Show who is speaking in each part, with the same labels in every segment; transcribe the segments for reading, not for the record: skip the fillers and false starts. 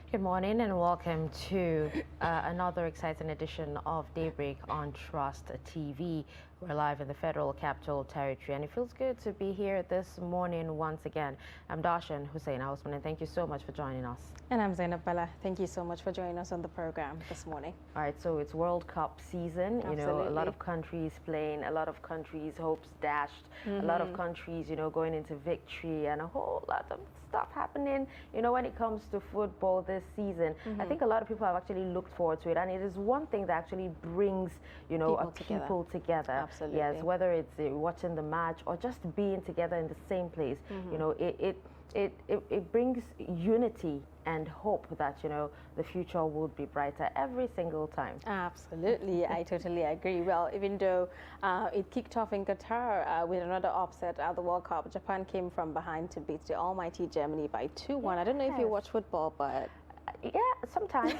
Speaker 1: Good morning and welcome to another exciting edition of Daybreak on Trust TV. We're live in the Federal Capital Territory and it feels good to be here this morning once again. I'm Darshan Hussein Osman and thank you so much for joining us.
Speaker 2: And I'm Zainab Bella. Thank you so much for joining us on the program this morning.
Speaker 1: All right, so it's World Cup season.
Speaker 2: Absolutely.
Speaker 1: You know, a lot of countries playing, a lot of countries' hopes dashed, a lot of countries, you know, going into victory and a whole lot of stuff happening, you know, when it comes to football this season. I think a lot of people have actually looked forward to it, and it is one thing that actually brings, you know, people together.
Speaker 2: Absolutely.
Speaker 1: Yes, whether it's watching the match or just being together in the same place, you know, it brings unity and hope that, you know, the future would be brighter every single time.
Speaker 2: Absolutely, I totally agree. Well, even though it kicked off in Qatar with another upset at the World Cup, Japan came from behind to beat the almighty Germany by 2-1. I don't know if you watch football, but...
Speaker 1: Yeah, sometimes.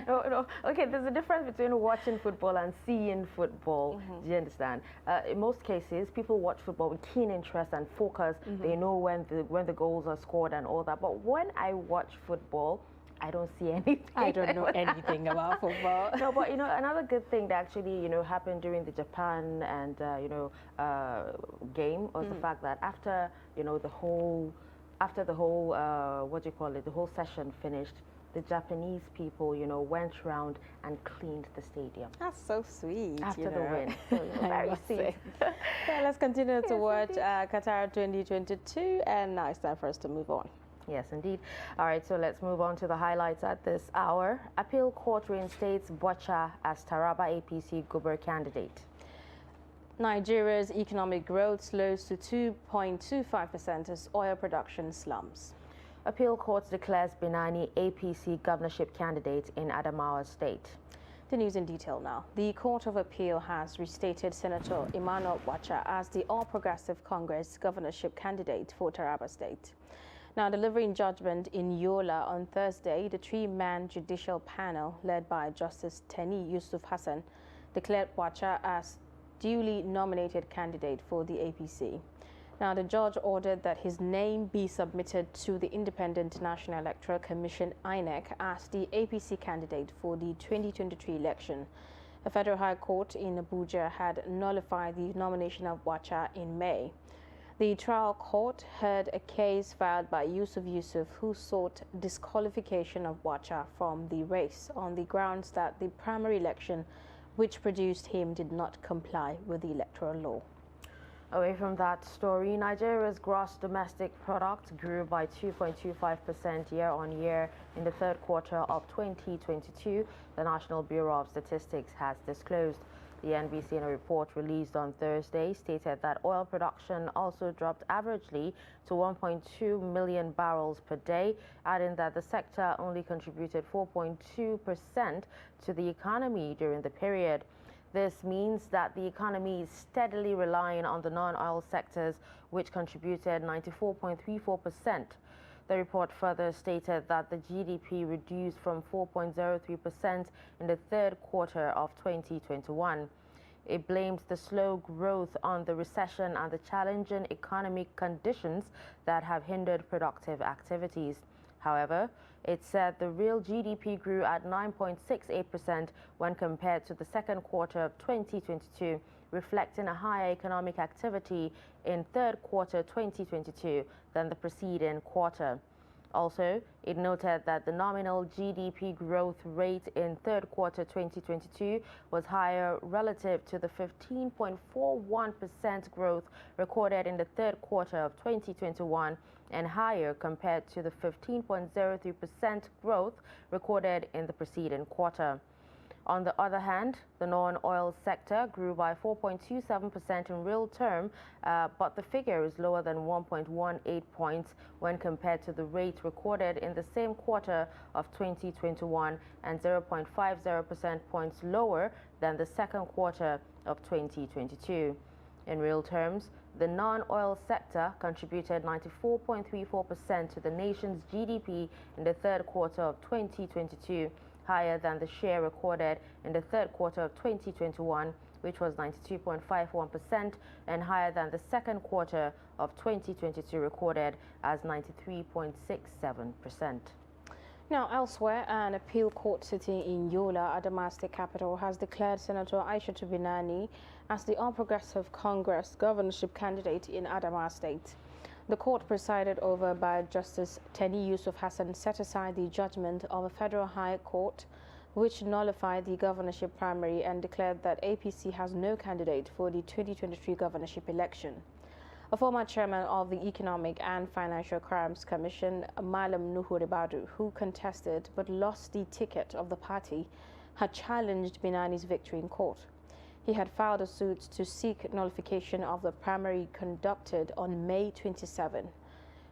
Speaker 1: No. Okay, there's a difference between watching football and seeing football. Do you understand? In most cases, people watch football with keen interest and focus. They know when the goals are scored and all that. But when I watch football, I don't see anything.
Speaker 2: I don't know anything about football.
Speaker 1: No, but you know, another good thing that actually, you know, happened during the Japan and you know, game was the fact that after, you know, the whole what do you call it, the whole session finished, the Japanese people, you know, went around and cleaned the stadium.
Speaker 2: That's so sweet.
Speaker 1: After the win. So, you know, very sweet.
Speaker 2: Yeah, let's continue to watch Qatar 2022, and now it's time for us to move on.
Speaker 1: Yes, indeed. All right, so let's move on to the highlights at this hour. Appeal Court reinstates Bocha as Taraba APC Guber candidate.
Speaker 2: Nigeria's economic growth slows to 2.25% as oil production slumps.
Speaker 1: Appeal Court declares Binani APC governorship candidate in Adamawa State.
Speaker 2: The news in detail now. The Court of Appeal has restated Senator Emmanuel Bocha as the All Progressive Congress governorship candidate for Taraba State. Now, delivering judgment in Yola on Thursday, the three-man judicial panel led by Justice Teni Yusuf Hassan declared Bocha as duly nominated candidate for the APC. Now, the judge ordered that his name be submitted to the Independent National Electoral Commission, INEC, as the APC candidate for the 2023 election. A federal high court in Abuja had nullified the nomination of Bocha in May. The trial court heard a case filed by Yusuf, who sought disqualification of Bocha from the race on the grounds that the primary election which produced him did not comply with the electoral law.
Speaker 1: Away from that story, Nigeria's gross domestic product grew by 2.25% year-on-year in the third quarter of 2022, the National Bureau of Statistics has disclosed. The NBC, in a report released on Thursday, stated that oil production also dropped averagely to 1.2 million barrels per day, adding that the sector only contributed 4.2% to the economy during the period. This means that the economy is steadily relying on the non-oil sectors, which contributed 94.34%. The report further stated that the GDP reduced from 4.03% in the third quarter of 2021. It blamed the slow growth on the recession and the challenging economic conditions that have hindered productive activities. However, it said the real GDP grew at 9.68% when compared to the second quarter of 2022, reflecting a higher economic activity in third quarter 2022 than the preceding quarter. Also, it noted that the nominal GDP growth rate in third quarter 2022 was higher relative to the 15.41% growth recorded in the third quarter of 2021 and higher compared to the 15.03% growth recorded in the preceding quarter. On the other hand, the non-oil sector grew by 4.27% in real term, but the figure is lower than 1.18 points when compared to the rate recorded in the same quarter of 2021 and 0.50 percentage points lower than the second quarter of 2022. In real terms, the non-oil sector contributed 94.34% to the nation's GDP in the third quarter of 2022, higher than the share recorded in the third quarter of 2021, which was 92.51% and higher than the second quarter of 2022 recorded as 93.67%.
Speaker 2: Now, elsewhere, an appeal court sitting in Yola, Adamawa State capital, has declared Senator Aishatu Binani as the All Progressive Congress governorship candidate in Adamawa State. The court, presided over by Justice Teni Yusuf Hassan, set aside the judgment of a federal high court which nullified the governorship primary and declared that APC has no candidate for the 2023 governorship election. A former chairman of the Economic and Financial Crimes Commission, Malam Nuhu Ribadu, who contested but lost the ticket of the party, had challenged Binani's victory in court. He had filed a suit to seek nullification of the primary conducted on May 27.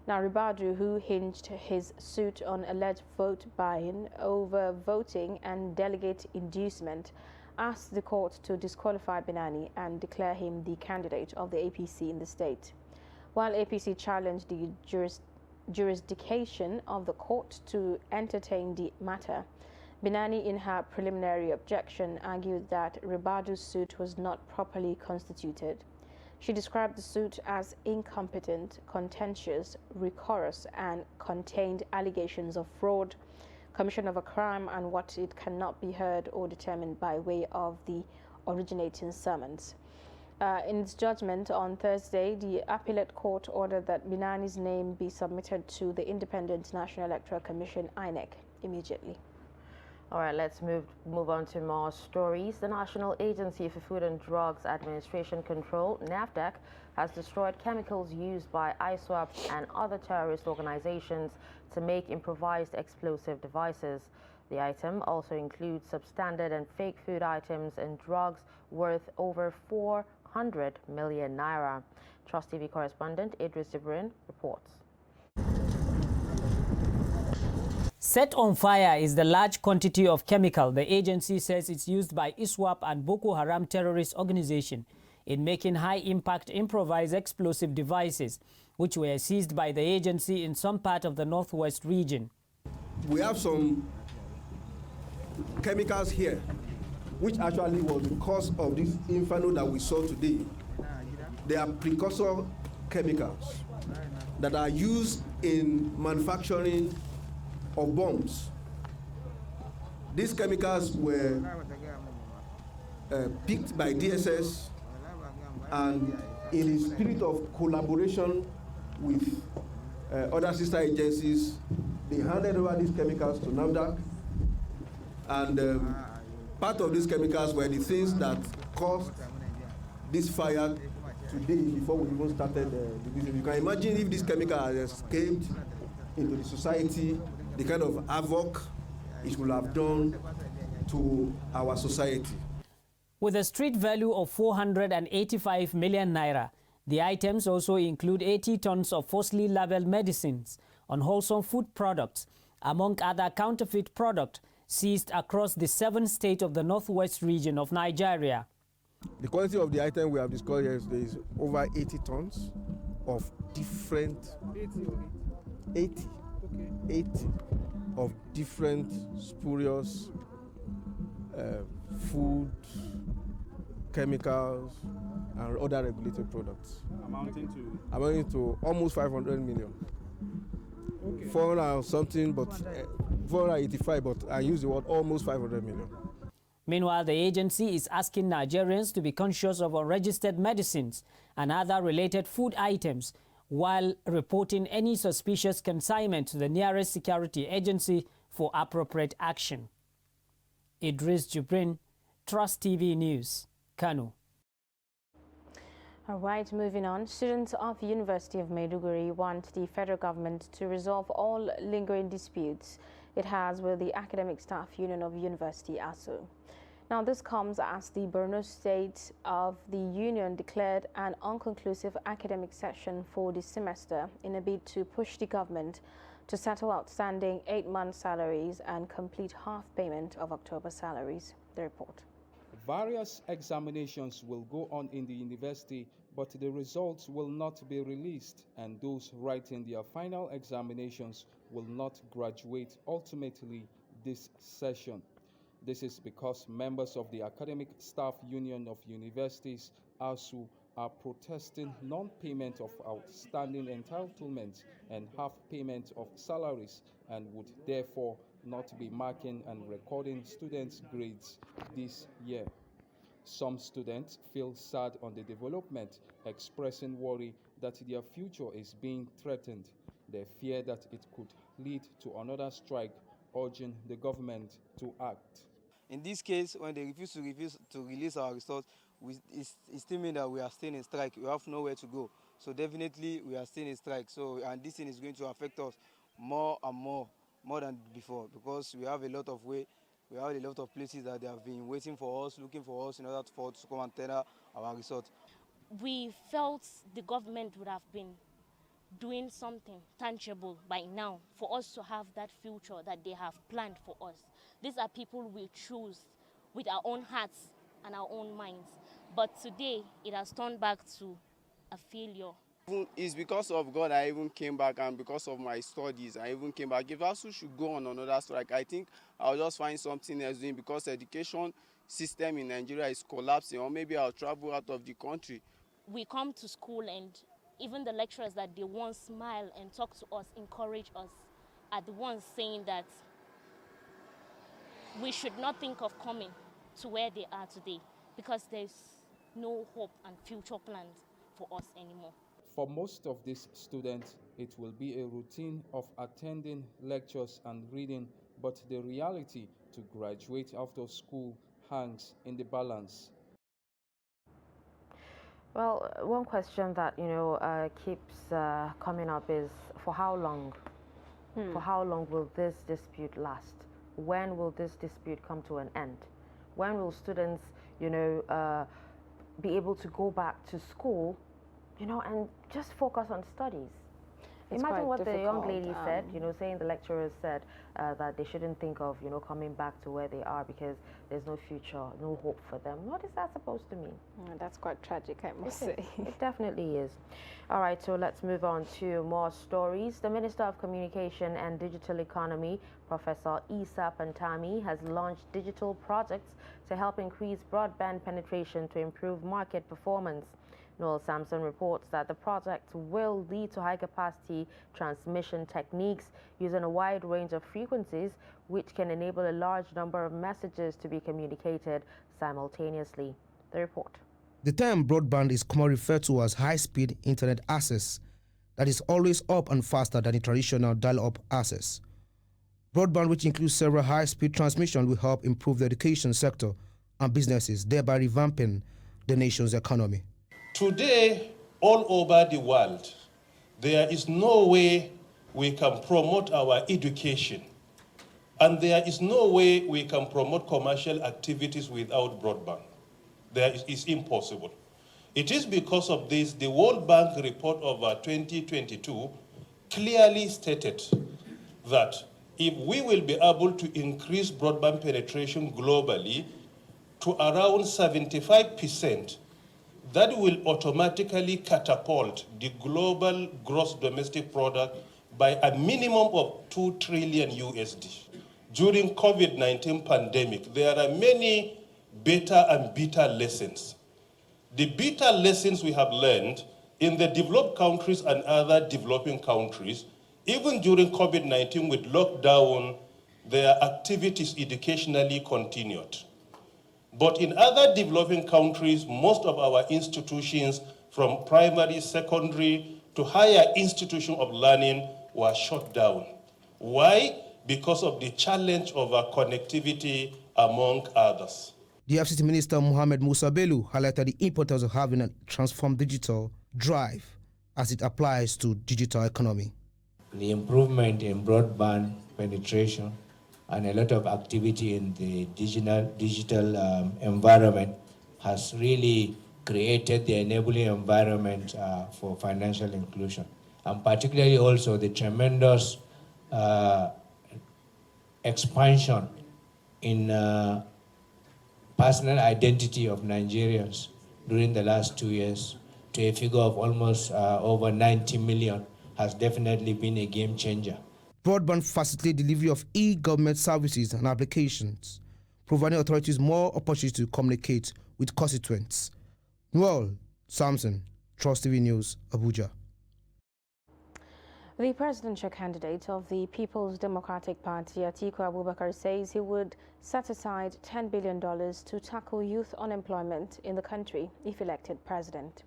Speaker 2: Now, Ribadu, who hinged his suit on alleged vote buying, over voting and delegate inducement, asked the court to disqualify Binani and declare him the candidate of the APC in the state. While APC challenged the jurisdiction of the court to entertain the matter, Binani, in her preliminary objection, argued that Ribadu's suit was not properly constituted. She described the suit as incompetent, contentious, rigorous, and contained allegations of fraud, commission of a crime, and what it cannot be heard or determined by way of the originating summons. In its judgment on Thursday, the appellate court ordered that Binani's name be submitted to the Independent National Electoral Commission, INEC, immediately.
Speaker 1: All right, let's move on to more stories. The National Agency for Food and Drugs Administration Control, NAFDAC, has destroyed chemicals used by ISWAP and other terrorist organizations to make improvised explosive devices. The item also includes substandard and fake food items and drugs worth over 400 million naira. Trust TV correspondent Idris Jibrin reports.
Speaker 3: Set on fire is the large quantity of chemical the agency says it's used by ISWAP and Boko Haram terrorist organization in making high-impact improvised explosive devices, which were seized by the agency in some part of the northwest region.
Speaker 4: We have some chemicals here, which actually was the cause of this inferno that we saw today. They are precursor chemicals that are used in manufacturing of bombs. These chemicals were picked by DSS, and in the spirit of collaboration with other sister agencies, they handed over these chemicals to NAFDAC, and part of these chemicals were the things that caused this fire today before we even started the business. You can imagine if this chemical had escaped into the society, the kind of havoc it will have done to our society.
Speaker 3: With a street value of 485 million naira, the items also include 80 tons of falsely labeled medicines, unwholesome food products, among other counterfeit products seized across the 7 states of the northwest region of Nigeria.
Speaker 4: The quality of the item we have discovered here is over 80 tons of different 80 of different spurious food, chemicals, and other regulated products. Amounting to almost 500 million. Okay. 400 something, but 485, but I use the word almost 500 million.
Speaker 3: Meanwhile, the agency is asking Nigerians to be conscious of unregistered medicines and other related food items while reporting any suspicious consignment to the nearest security agency for appropriate action. Idris Jibrin, Trust TV News, Kano.
Speaker 2: All right, moving on. Students of the University of Maiduguri want the federal government to resolve all lingering disputes it has with the Academic Staff Union of University, ASU. Now, this comes as the Borno State of the Union declared an unconclusive academic session for the semester in a bid to push the government to settle outstanding 8-month salaries and complete half payment of October salaries. The report.
Speaker 5: Various examinations will go on in the university, but the results will not be released, and those writing their final examinations will not graduate ultimately this session. This is because members of the Academic Staff Union of Universities, ASU, are protesting non-payment of outstanding entitlements and half payment of salaries, and would therefore not be marking and recording students' grades this year. Some students feel sad on the development, expressing worry that their future is being threatened. They fear that it could lead to another strike, urging the government to act.
Speaker 6: In this case, when they refuse to release our results, it still means that we are still in strike. We have nowhere to go. So definitely we are still in strike. So, and this thing is going to affect us more and more than before, because we have a lot of places that they have been waiting for us, looking for us in order to come and tender our results.
Speaker 7: We felt the government would have been doing something tangible by now for us to have that future that they have planned for us. These are people we choose with our own hearts and our own minds. But today, it has turned back to a failure.
Speaker 8: It's because of God I even came back, and because of my studies I even came back. If ASU should go on another strike, I think I'll just find something else doing, because education system in Nigeria is collapsing, or maybe I'll travel out of the country.
Speaker 7: We come to school, and even the lecturers that they once smile and talk to us, encourage us, are the ones saying that we should not think of coming to where they are today, because there's no hope and future plans for us anymore.
Speaker 5: For most of these students, it will be a routine of attending lectures and reading, but the reality to graduate after school hangs in the balance.
Speaker 1: Well, one question that keeps coming up is, for how long? For how long will this dispute last? When will this dispute come to an end? When will students, be able to go back to school, and just focus on studies? Imagine what the young lady said, saying the lecturers said that they shouldn't think of, coming back to where they are because there's no future, no hope for them. What is that supposed to mean?
Speaker 2: That's quite tragic, I must say.
Speaker 1: It definitely is. All right, so let's move on to more stories. The Minister of Communication and Digital Economy, Professor Isa Pantami, has launched digital projects to help increase broadband penetration to improve market performance. Noel Sampson reports that the project will lead to high-capacity transmission techniques using a wide range of frequencies, which can enable a large number of messages to be communicated simultaneously. The report.
Speaker 9: The term broadband is commonly referred to as high-speed internet access that is always up and faster than the traditional dial-up access. Broadband, which includes several high-speed transmission, will help improve the education sector and businesses, thereby revamping the nation's economy.
Speaker 10: Today, all over the world, there is no way we can promote our education, and there is no way we can promote commercial activities without broadband. It's impossible. It is because of this the World Bank report of 2022 clearly stated that if we will be able to increase broadband penetration globally to around 75%, that will automatically catapult the global gross domestic product by a minimum of 2 trillion USD. During COVID-19 pandemic, there are many better and bitter lessons. The bitter lessons we have learned in the developed countries and other developing countries, even during COVID-19 with lockdown, their activities educationally continued. But in other developing countries, most of our institutions, from primary, secondary to higher institution of learning, were shut down. Why? Because of the challenge of connectivity, among others.
Speaker 9: The FCT Minister Mohammed Musa Bello highlighted the importance of having a transformed digital drive as it applies to digital economy.
Speaker 11: The improvement in broadband penetration and a lot of activity in the digital environment has really created the enabling environment for financial inclusion. And particularly also the tremendous expansion in personal identity of Nigerians during the last 2 years to a figure of almost over 90 million has definitely been a game changer.
Speaker 9: Broadband facilitates delivery of e-government services and applications, providing authorities more opportunity to communicate with constituents. Noel Samson, Trust TV News, Abuja.
Speaker 2: The presidential candidate of the People's Democratic Party, Atiku Abubakar, says he would set aside $10 billion to tackle youth unemployment in the country if elected president.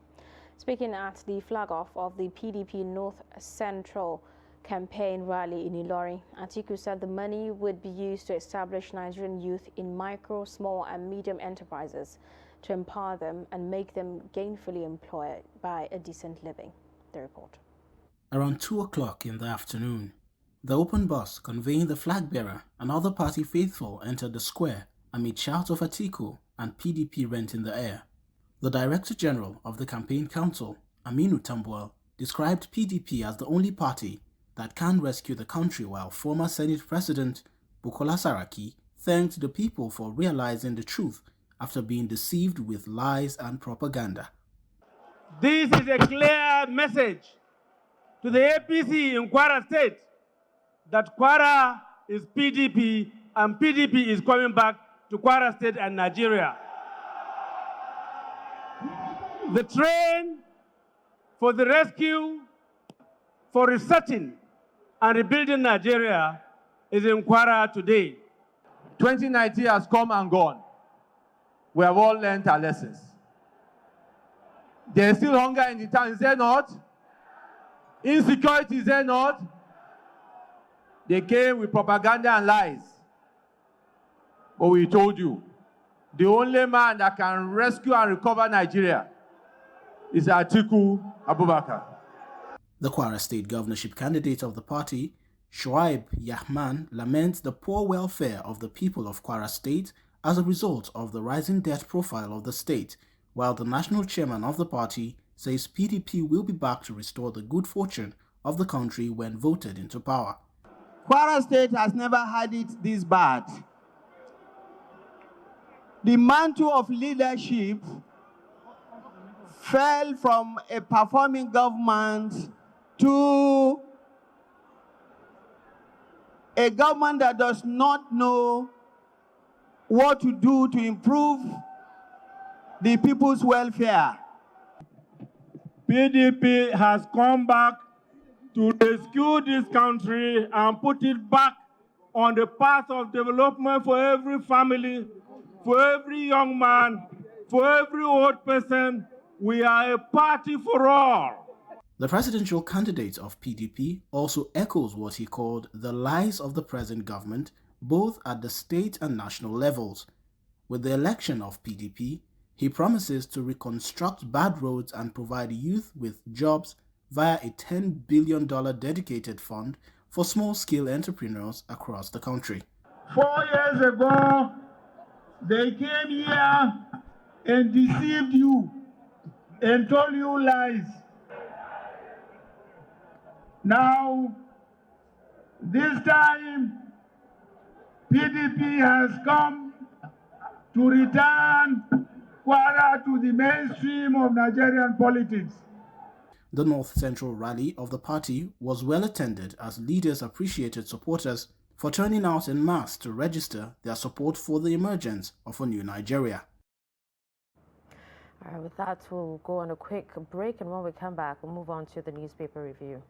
Speaker 2: Speaking at the flag-off of the PDP North Central campaign rally in Ilorin, Atiku said the money would be used to establish Nigerian youth in micro, small and medium enterprises to empower them and make them gainfully employed by a decent living. The report.
Speaker 12: Around 2 o'clock in the afternoon, the open bus conveying the flag bearer and other party faithful entered the square amid shouts of Atiku and PDP rent in the air. The Director General of the Campaign Council, Aminu Tambuwal, described PDP as the only party that can rescue the country, while former Senate President Bukola Saraki thanked the people for realizing the truth after being deceived with lies and propaganda.
Speaker 13: This is a clear message to the APC in Kwara State that Kwara is PDP and PDP is coming back to Kwara State and Nigeria. The train for the rescue, for researching and rebuilding Nigeria is in Kwara today.
Speaker 14: 2019 has come and gone. We have all learned our lessons. There is still hunger in the town, is there not? Insecurity, is there not? They came with propaganda and lies. But we told you, the only man that can rescue and recover Nigeria is Atiku Abubakar.
Speaker 12: The Kwara State governorship candidate of the party, Shoaib Yahman, laments the poor welfare of the people of Kwara State as a result of the rising debt profile of the state, while the national chairman of the party says PDP will be back to restore the good fortune of the country when voted into power.
Speaker 15: Kwara State has never had it this bad. The mantle of leadership fell from a performing government to a government that does not know what to do to improve the people's welfare.
Speaker 13: PDP has come back to rescue this country and put it back on the path of development for every family, for every young man, for every old person. We are a party for all.
Speaker 12: The presidential candidate of PDP also echoes what he called the lies of the present government, both at the state and national levels. With the election of PDP, he promises to reconstruct bad roads and provide youth with jobs via a $10 billion dedicated fund for small-scale entrepreneurs across the country.
Speaker 13: 4 years ago, they came here and deceived you and told you lies. Now, this time, PDP has come to return Kwara to the mainstream of Nigerian politics.
Speaker 12: The North Central rally of the party was well attended as leaders appreciated supporters for turning out en masse to register their support for the emergence of a new Nigeria.
Speaker 1: All right, with that, we'll go on a quick break, and when we come back, we'll move on to the newspaper review.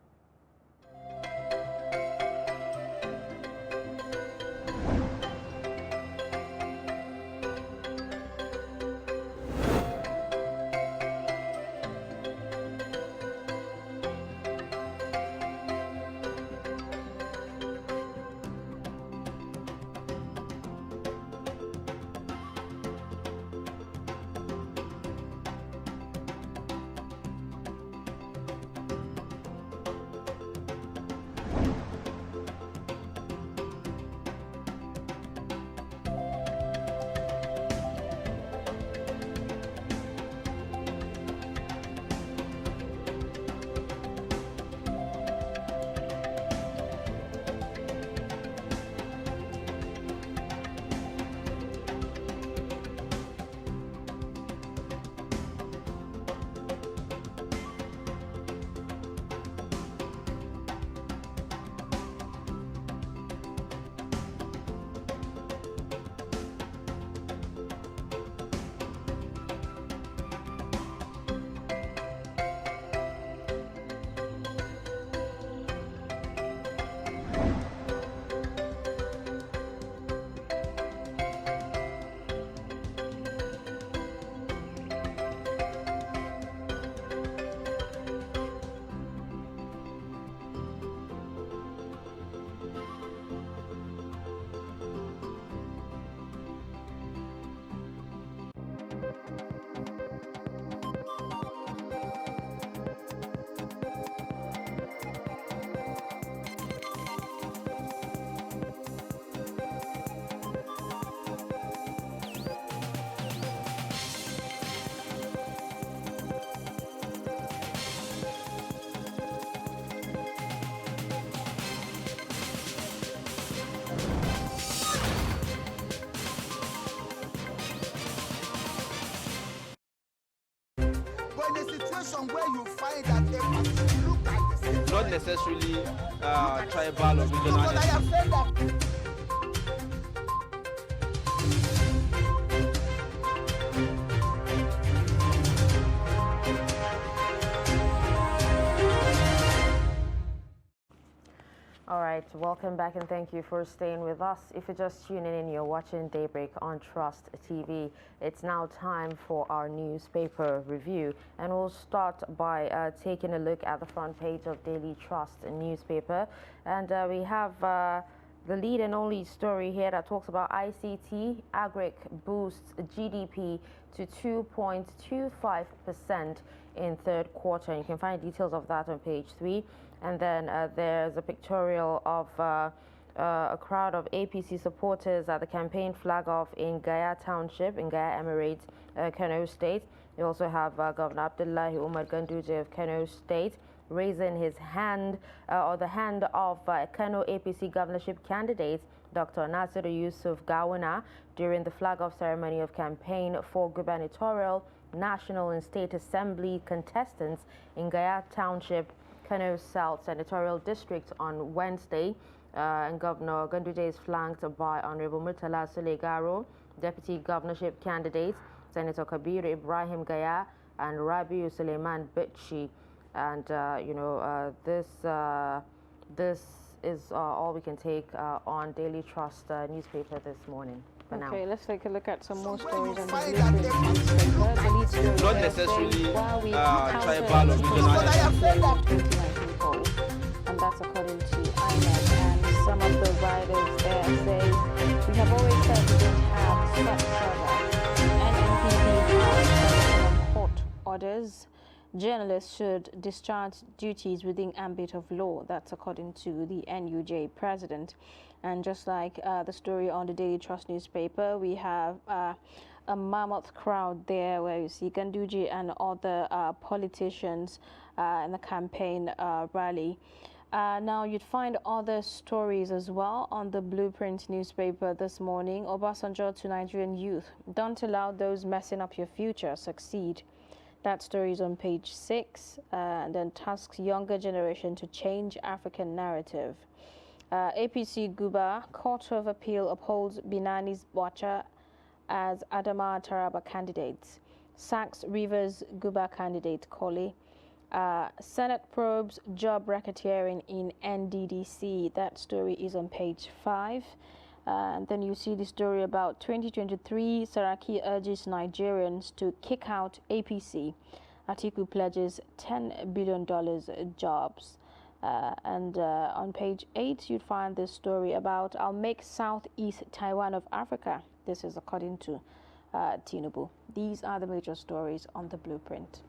Speaker 15: and where you find that they look like the same.
Speaker 6: Not necessarily tribal or regional.
Speaker 15: Because I have said that.
Speaker 1: All right, welcome back and thank you for staying with us. If you're just tuning in, you're watching Daybreak on Trust TV. It's now time for our newspaper review, and we'll start by taking a look at the front page of Daily Trust newspaper. And we have the lead and only story here that talks about ICT. Agric boosts GDP to 2.25% in third quarter. And you can find details of that on page 3. And then there's a pictorial of a crowd of APC supporters at the campaign flag-off in Gaya Township, in Gaya Emirates, Kano State. You also have Governor Abdullahi Umar Ganduje of Kano State raising his hand, or the hand of Kano APC governorship candidate, Dr. Nasiru Yusuf Gawuna, during the flag-off ceremony of campaign for gubernatorial, national and state assembly contestants in Gaya Township, Kano South Senatorial District on Wednesday. And Governor Ganduje is flanked by Honorable Murtala Sulegaro, Deputy Governorship candidates, Senator Kabir Ibrahim Gaya and Rabiu Suleiman Bichi. And, this is all we can take on Daily Trust newspaper this morning.
Speaker 2: Okay, let's take a look at some more stories on the Blueprint newspaper. The lead story
Speaker 6: Not
Speaker 2: there
Speaker 6: necessarily
Speaker 2: says, while we
Speaker 6: tribal or regional.
Speaker 2: And that's according to INEC. And some of the writers there say, we have always said we don't have step server. NNPP has court orders. Journalists should discharge duties within ambit of law. That's according to the NUJ president. And just like the story on the Daily Trust newspaper, we have a mammoth crowd there where you see Ganduje and other politicians in the campaign rally. Now, you'd find other stories as well on the Blueprint newspaper this morning. Obasanjo to Nigerian youth: don't allow those messing up your future succeed. That story is on page 6, and then tasks younger generation to change African narrative. APC Guba, Court of Appeal upholds Binani's Wacha as Adama Taraba candidates. Sacks Rivers Guba candidate Koli. Senate probes job racketeering in NDDC. That story is on page 5. And then you see the story about 2023, Saraki urges Nigerians to kick out APC. Atiku pledges $10 billion jobs. And on page 8, you'd find this story about I'll make Southeast Taiwan of Africa. This is according to Tinubu. These are the major stories on the Blueprint.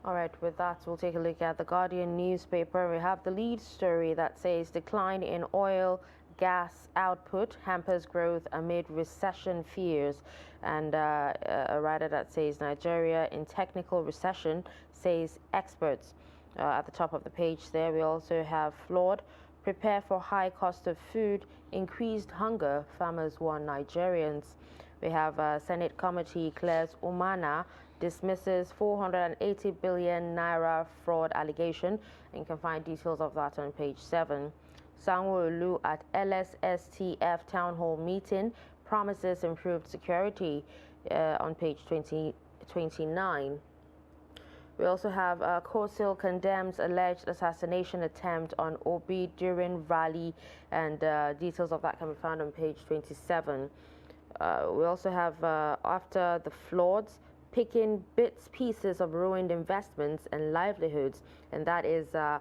Speaker 1: All right, with that, we'll take a look at the Guardian newspaper. We have the lead story that says decline in oil gas output hampers growth amid recession fears. And a writer that says Nigeria in technical recession, says experts. At the top of the page there, we also have flawed, prepare for high cost of food, increased hunger, farmers warn Nigerians. We have Senate committee clears Umana, dismisses 480 billion naira fraud allegation. And you can find details of that on page 7. Sanwo-Olu at LSSTF town hall meeting promises improved security on page 29. We also have COSIL condemns alleged assassination attempt on Obi during rally, and details of that can be found on page 27. We also have after the floods, picking pieces of ruined investments and livelihoods, and that is the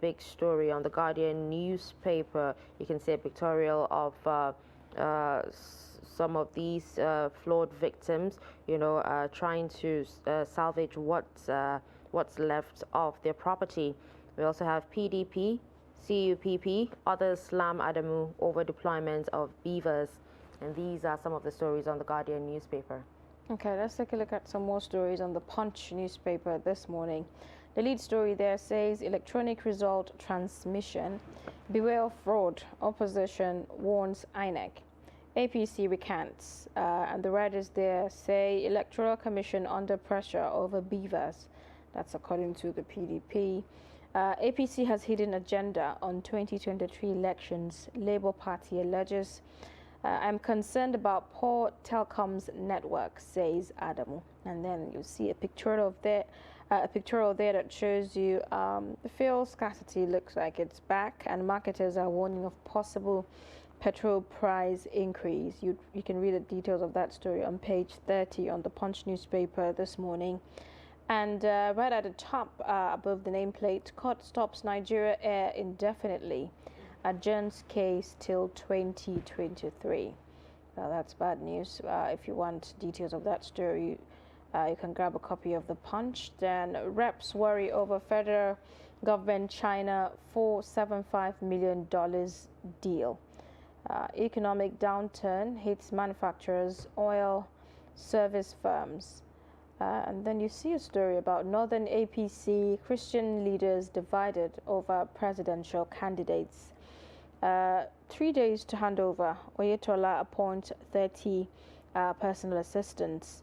Speaker 1: big story on the Guardian newspaper. You can see a pictorial of some of these flawed victims, trying to salvage what's left of their property. We also have PDP, CUPP, others slam Adamu over deployment of beavers, and these are some of the stories on the Guardian newspaper.
Speaker 2: Okay, let's take a look at some more stories on the Punch newspaper this morning. The lead story there says electronic result transmission, beware of fraud, opposition warns INEC. APC recants, and the writers there say Electoral Commission under pressure over beavers. That's according to the PDP. APC has hidden agenda on 2023 elections. Labour Party alleges, I'm concerned about poor telecoms network, says Adamu. And then you see a pictorial there that shows you the fuel scarcity looks like it's back, and marketers are warning of possible petrol price increase. You can read the details of that story on page 30 on the Punch newspaper this morning. And right at the top, above the nameplate, court stops Nigeria Air indefinitely, adjourns case till 2023. Well, that's bad news. If you want details of that story, you can grab a copy of the Punch. Then reps worry over federal government China $475 million deal. Economic downturn hits manufacturers, oil, service firms. And then you see a story about Northern APC Christian leaders divided over presidential candidates. 3 days to hand over. Oyetola appoints 30 personal assistants.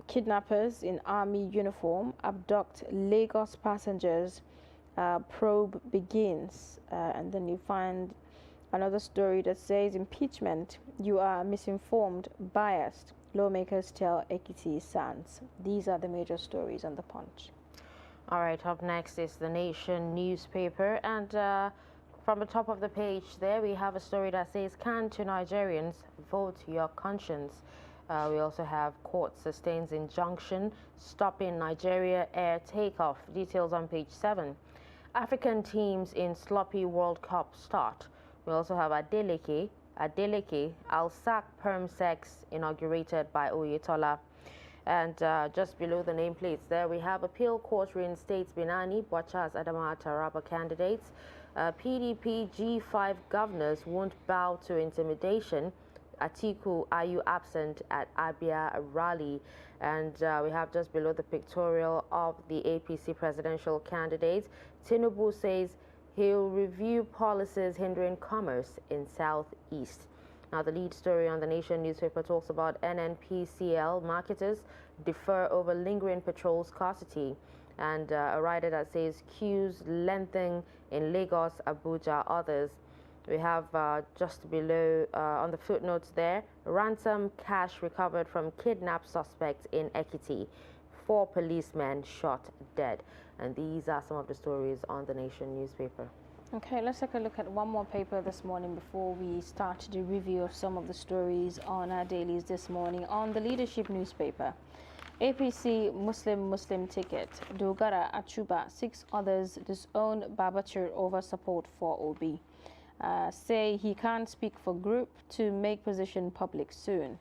Speaker 2: Kidnappers in army uniform abduct Lagos passengers. Probe begins. And then you find another story that says impeachment. You are misinformed, biased. Lawmakers tell Ekiti Sands. These are the major stories on the Punch.
Speaker 1: All right, up next is the Nation newspaper, and from the top of the page there we have a story that says, "Can to Nigerians vote your conscience." We also have court sustains injunction stopping Nigeria Air takeoff. Details on page 7. African teams in sloppy World Cup start. We also have Adeleke, Al-Sak Permsex inaugurated by Oyetola. And just below the nameplates there, we have appeal court reinstates Binani, Bwacha as Adama Taraba candidates. PDP G5 governors won't bow to intimidation. Atiku, are you absent at Abia rally? And we have just below the pictorial of the APC presidential candidates. Tinubu says he'll review policies hindering commerce in Southeast. Now, the lead story on the Nation newspaper talks about NNPCL marketers defer over lingering petrol scarcity, and a rider that says queues lengthening in Lagos, Abuja, others. We have just below on the footnotes there, ransom cash recovered from kidnapped suspects in Ekiti. 4 policemen shot dead. And these are some of the stories on the Nation newspaper.
Speaker 2: Okay, let's take a look at one more paper this morning before we start the review of some of the stories on our dailies this morning. On the Leadership newspaper, APC Muslim ticket, Dogara Achuba, 6 others disown Babachir over support for Obi. Say he can't speak for group to make position public soon.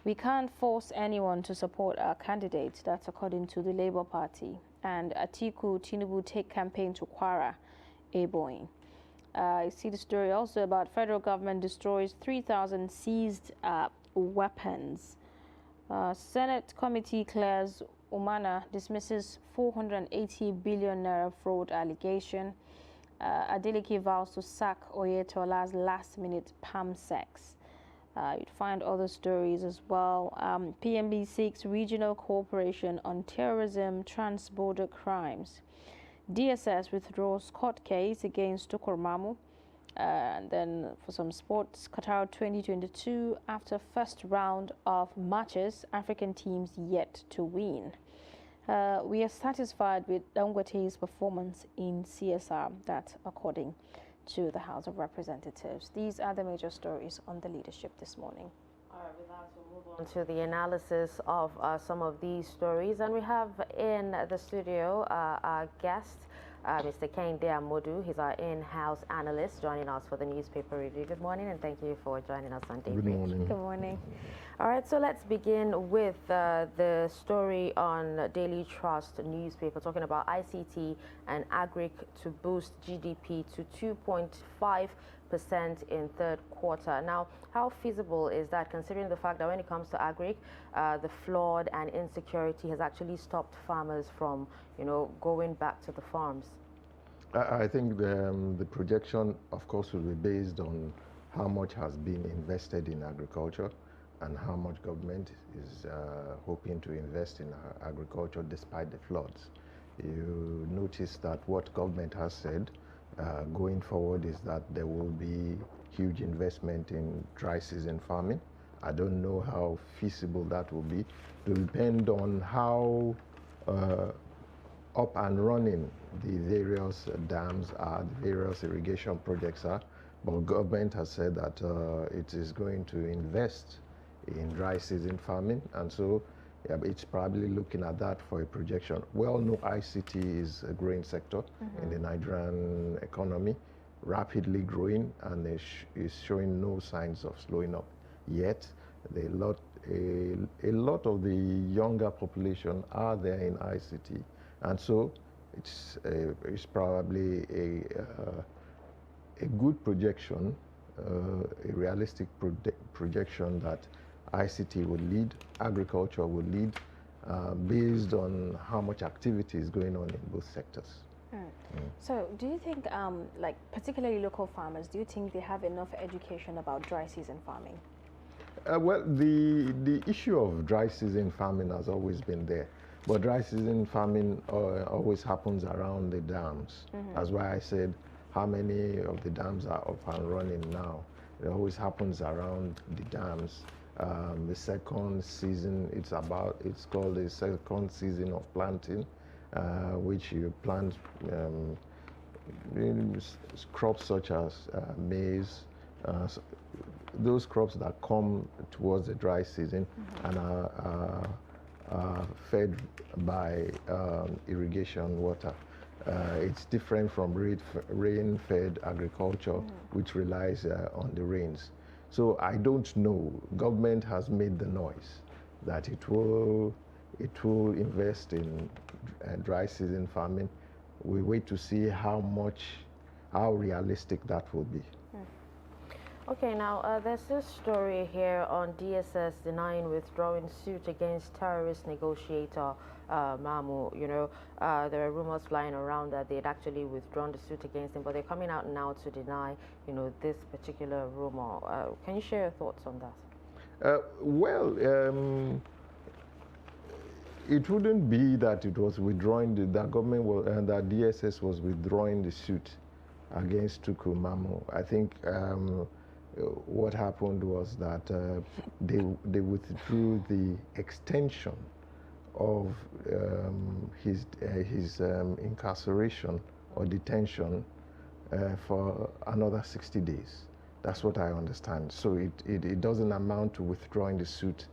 Speaker 2: We can't force anyone to support our candidate, that's according to the Labour Party. And Atiku Tinubu take campaign to Kwara, Eboing. I see the story also about federal government destroys 3,000 seized weapons. Senate committee clears Umana, dismisses 480 billion naira fraud allegation. Adeleke vows to sack Oyetola's last-minute palm sex. You'd find other stories as well. PMB seeks regional cooperation on terrorism, trans-border crimes. DSS withdraws court case against Tukurmamu. And then for some sports, Qatar 2022, after first round of matches, African teams yet to win. We are satisfied with Dangote's performance in CSR, that's according to the House of Representatives. These are the major stories on the Leadership this morning.
Speaker 1: All right, with that, we'll move on to the analysis of some of these stories. And we have in the studio our guest, Mr. Kehinde Amodu. He's our in-house analyst joining us for the newspaper review. Good morning, and thank you for joining us on Daybreak.
Speaker 4: Good morning.
Speaker 2: Good morning.
Speaker 1: All right, so let's begin with the story on Daily Trust newspaper talking about ICT and Agric to boost GDP to 2.5% in third quarter. Now, how feasible is that, considering the fact that when it comes to Agric, the flood and insecurity has actually stopped farmers from, going back to the farms?
Speaker 16: I think the projection, of course, will be based on how much has been invested in agriculture and how much government is hoping to invest in agriculture despite the floods. you notice that what government has said going forward is that there will be huge investment in dry season farming. I don't know how feasible that will be. It will depend on how up and running the various dams are, the various irrigation projects are. But government has said that it is going to invest in dry season farming, and so yeah, it's probably looking at that for a projection. Well, no, ICT is a growing sector in the Nigerian economy, rapidly growing, and is showing no signs of slowing up yet. A lot of the younger population are there in ICT, and so it's probably a good projection, a realistic projection that ICT will lead, agriculture will lead, based on how much activity is going on in both sectors.
Speaker 2: So do you think, like particularly local farmers, do you think they have enough education about dry season farming?
Speaker 16: Well, the issue of dry season farming has always been there, but dry season farming always happens around the dams. That's why I said how many of the dams are up and running now. It always happens around the dams. The second season, it's called the second season of planting, which you plant crops such as maize, those crops that come towards the dry season and are fed by irrigation water. It's different from rain-fed agriculture, which relies on the rains. So I don't know. Government has made the noise that it will invest in dry season farming. We wait to see how realistic that will be.
Speaker 1: Okay, now there's this story here on DSS denying withdrawing suit against terrorist negotiator Mamu. You know, there are rumors flying around that they'd actually withdrawn the suit against him, but they're coming out now to deny, you know, this particular rumor. Can you share your thoughts on that?
Speaker 16: It wouldn't be that it was withdrawing, that government was, and that DSS was withdrawing the suit against Tuku Mamu. I think what happened was that they withdrew the extension of his incarceration or detention for another 60 days. That's what I understand. So it doesn't amount to withdrawing the suit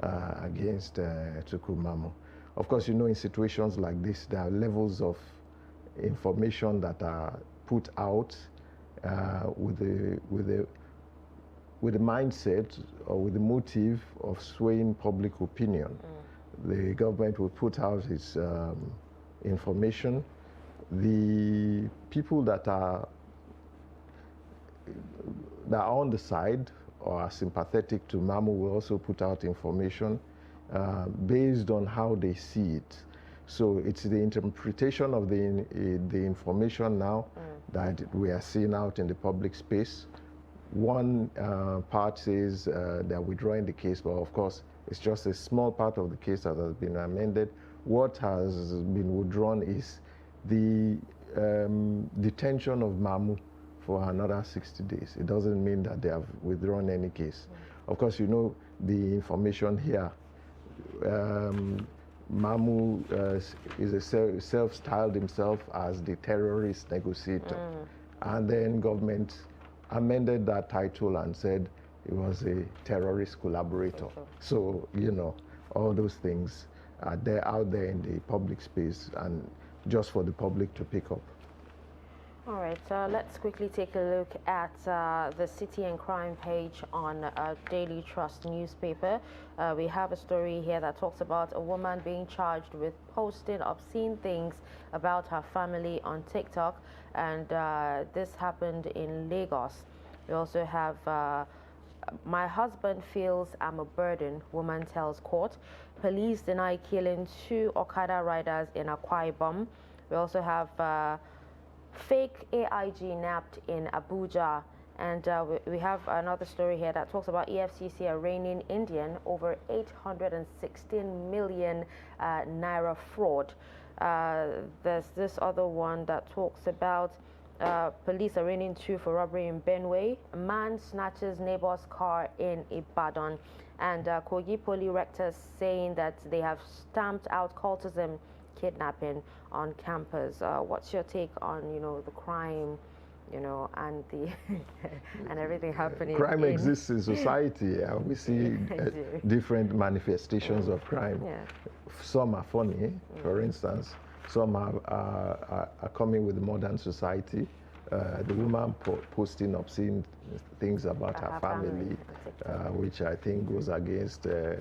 Speaker 16: against Tuku Mamu. Of course, you know, in situations like this, there are levels of information that are put out with the mindset or with the motive of swaying public opinion. The government will put out its information. The people that are on the side or are sympathetic to Mamu will also put out information based on how they see it. So it's the interpretation of the information now that we are seeing out in the public space. One part says they're withdrawing the case, but of course it's just a small part of the case that has been amended. What has been withdrawn is the detention of Mamu for another 60 days. It doesn't mean that they have withdrawn any case. Of course, you know the information here. Mamu is self-styled himself as the terrorist negotiator. And then government amended that title and said he was a terrorist collaborator. So, you know, all those things are out there in the public space and just for the public to pick up.
Speaker 1: All right, let's quickly take a look at the City and Crime page on Daily Trust newspaper. We have a story here that talks about a woman being charged with posting obscene things about her family on TikTok, and this happened in Lagos. We also have my husband feels I'm a burden, woman tells court. Police deny killing 2 Okada riders in Akwa Ibom. We also have fake AIG nabbed in Abuja, and we have another story here that talks about EFCC arraigning Indian over 816 million naira fraud. There's this other one that talks about police arraigning 2 for robbery in Benue. A man snatches neighbor's car in Ibadan. And Kogi Poly rectors saying that they have stamped out cultism, kidnapping on campus. What's your take on, the crime, and the and everything happening?
Speaker 16: Crime exists in society. We see different manifestations of crime.
Speaker 1: Yeah.
Speaker 16: Some are funny, for instance. Some are coming with modern society. The woman posting obscene things about her family, which I think goes against the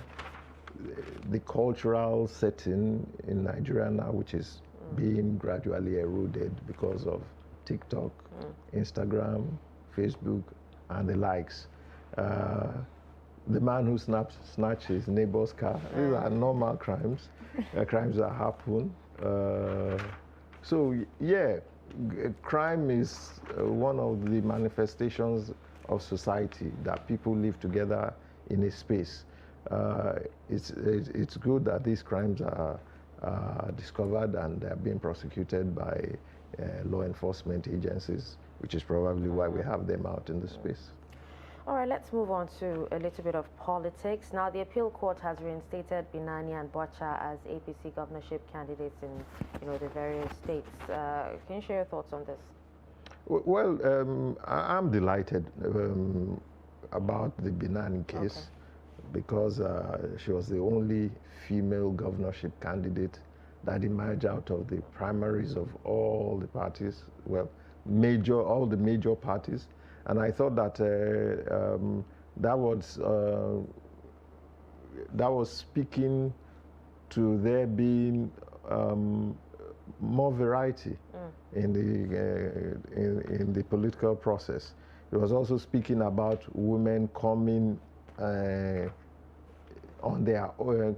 Speaker 16: cultural setting in Nigeria now, which is being gradually eroded because of TikTok, Instagram, Facebook, and the likes. The man who snatched his neighbor's car, these are normal crimes, crimes that happen. So, yeah, crime is one of the manifestations of society, that people live together in a space. It's good that these crimes are discovered and they're being prosecuted by law enforcement agencies, which is probably why we have them out in the space.
Speaker 1: All right, let's move on to a little bit of politics. Now, the appeal court has reinstated Binani and Bocha as APC governorship candidates in, the various states. Can you share your thoughts on this?
Speaker 16: Well, I'm delighted about the Binani case because she was the only female governorship candidate that emerged out of the primaries of all the parties, well, all the major parties. And I thought that that was speaking to there being more variety in the political process. It was also speaking about women coming on their own,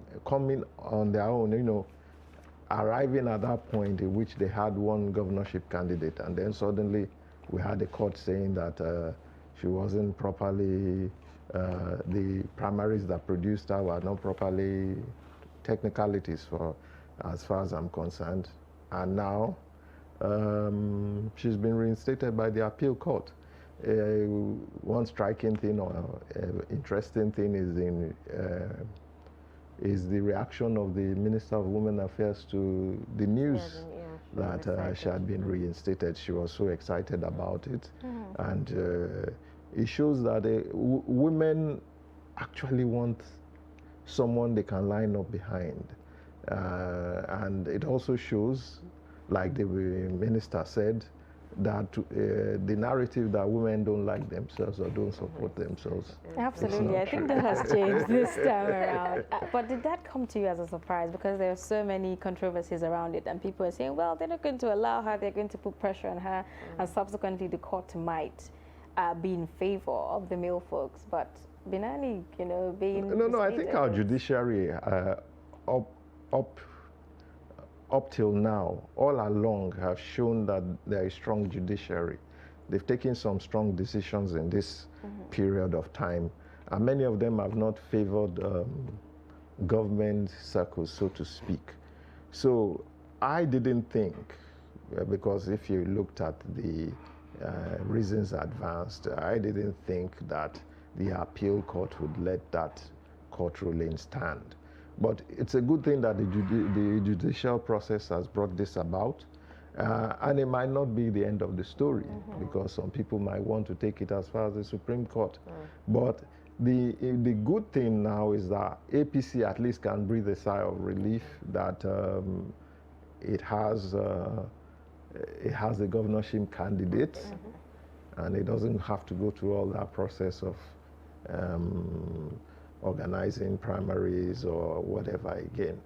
Speaker 16: arriving at that point in which they had one governorship candidate, and then suddenly we had the court saying that she wasn't properly, the primaries that produced her were not properly technicalities as far as I'm concerned. And now she's been reinstated by the appeal court. One striking thing or interesting thing is the reaction of the Minister of Women Affairs to the news that she had been reinstated. She was so excited about it. And it shows that women actually want someone they can line up behind. And it also shows, like the minister said, that the narrative that women don't like themselves or don't support themselves.
Speaker 2: Absolutely, I think that has changed this time around. But did that come to you as a surprise? Because there are so many controversies around it, and people are saying, well, they're not going to allow her, they're going to put pressure on her, and subsequently the court might be in favor of the male folks. But Binani, being...
Speaker 16: No, I think our judiciary, up till now, all along, have shown that there is strong judiciary. They've taken some strong decisions in this period of time, and many of them have not favored government circles, so to speak. So I didn't think, because if you looked at the reasons advanced, I didn't think that the appeal court would let that court ruling stand. But it's a good thing that the judicial process has brought this about. And it might not be the end of the story, because some people might want to take it as far as the Supreme Court. But the good thing now is that APC at least can breathe a sigh of relief that it has the governorship candidate, and it doesn't have to go through all that process of organizing primaries or whatever again.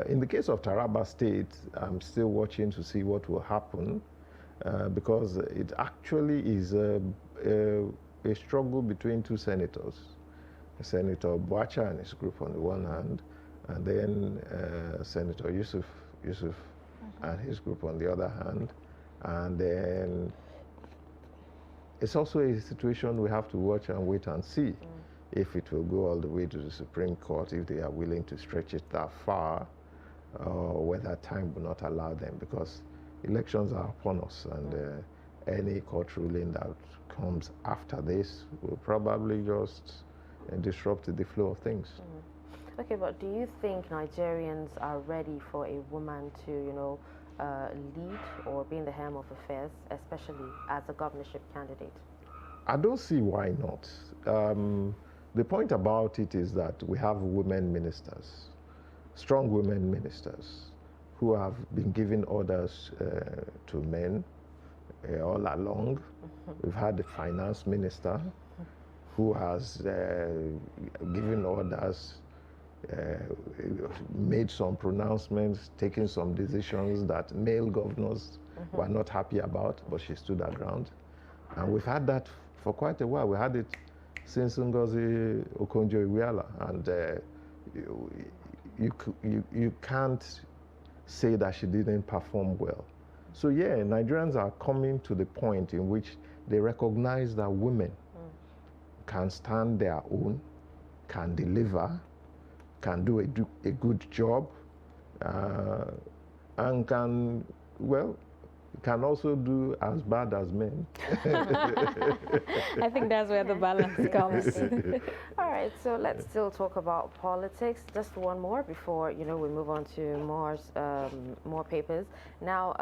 Speaker 16: In the case of Taraba State, I'm still watching to see what will happen because it actually is a struggle between two senators. Senator Boacha and his group on the one hand, and then Senator Yusuf and his group on the other hand. And then it's also a situation we have to watch and wait and see. If it will go all the way to the Supreme Court, if they are willing to stretch it that far. or whether time will not allow them, because elections are upon us, and any court ruling that comes after this will probably just disrupt the flow of things.
Speaker 1: Okay, but do you think Nigerians are ready for a woman to, lead or be in the helm of affairs, especially as a governorship candidate?
Speaker 16: I don't see why not. The point about it is that we have women ministers, strong women ministers, who have been giving orders to men all along. We've had the finance minister who has given orders, made some pronouncements, taken some decisions that male governors were not happy about, but she stood her ground. And we've had that for quite a while. We had it since Ngozi Okonjo-Iweala, and you can't say that she didn't perform well. So yeah, Nigerians are coming to the point in which they recognize that women can stand their own, can deliver, can do a good job, and can, well, can also do as bad as men.
Speaker 2: I think that's where the balance comes.
Speaker 1: All right, so let's still talk about politics. Just one more before we move on to more papers. Now,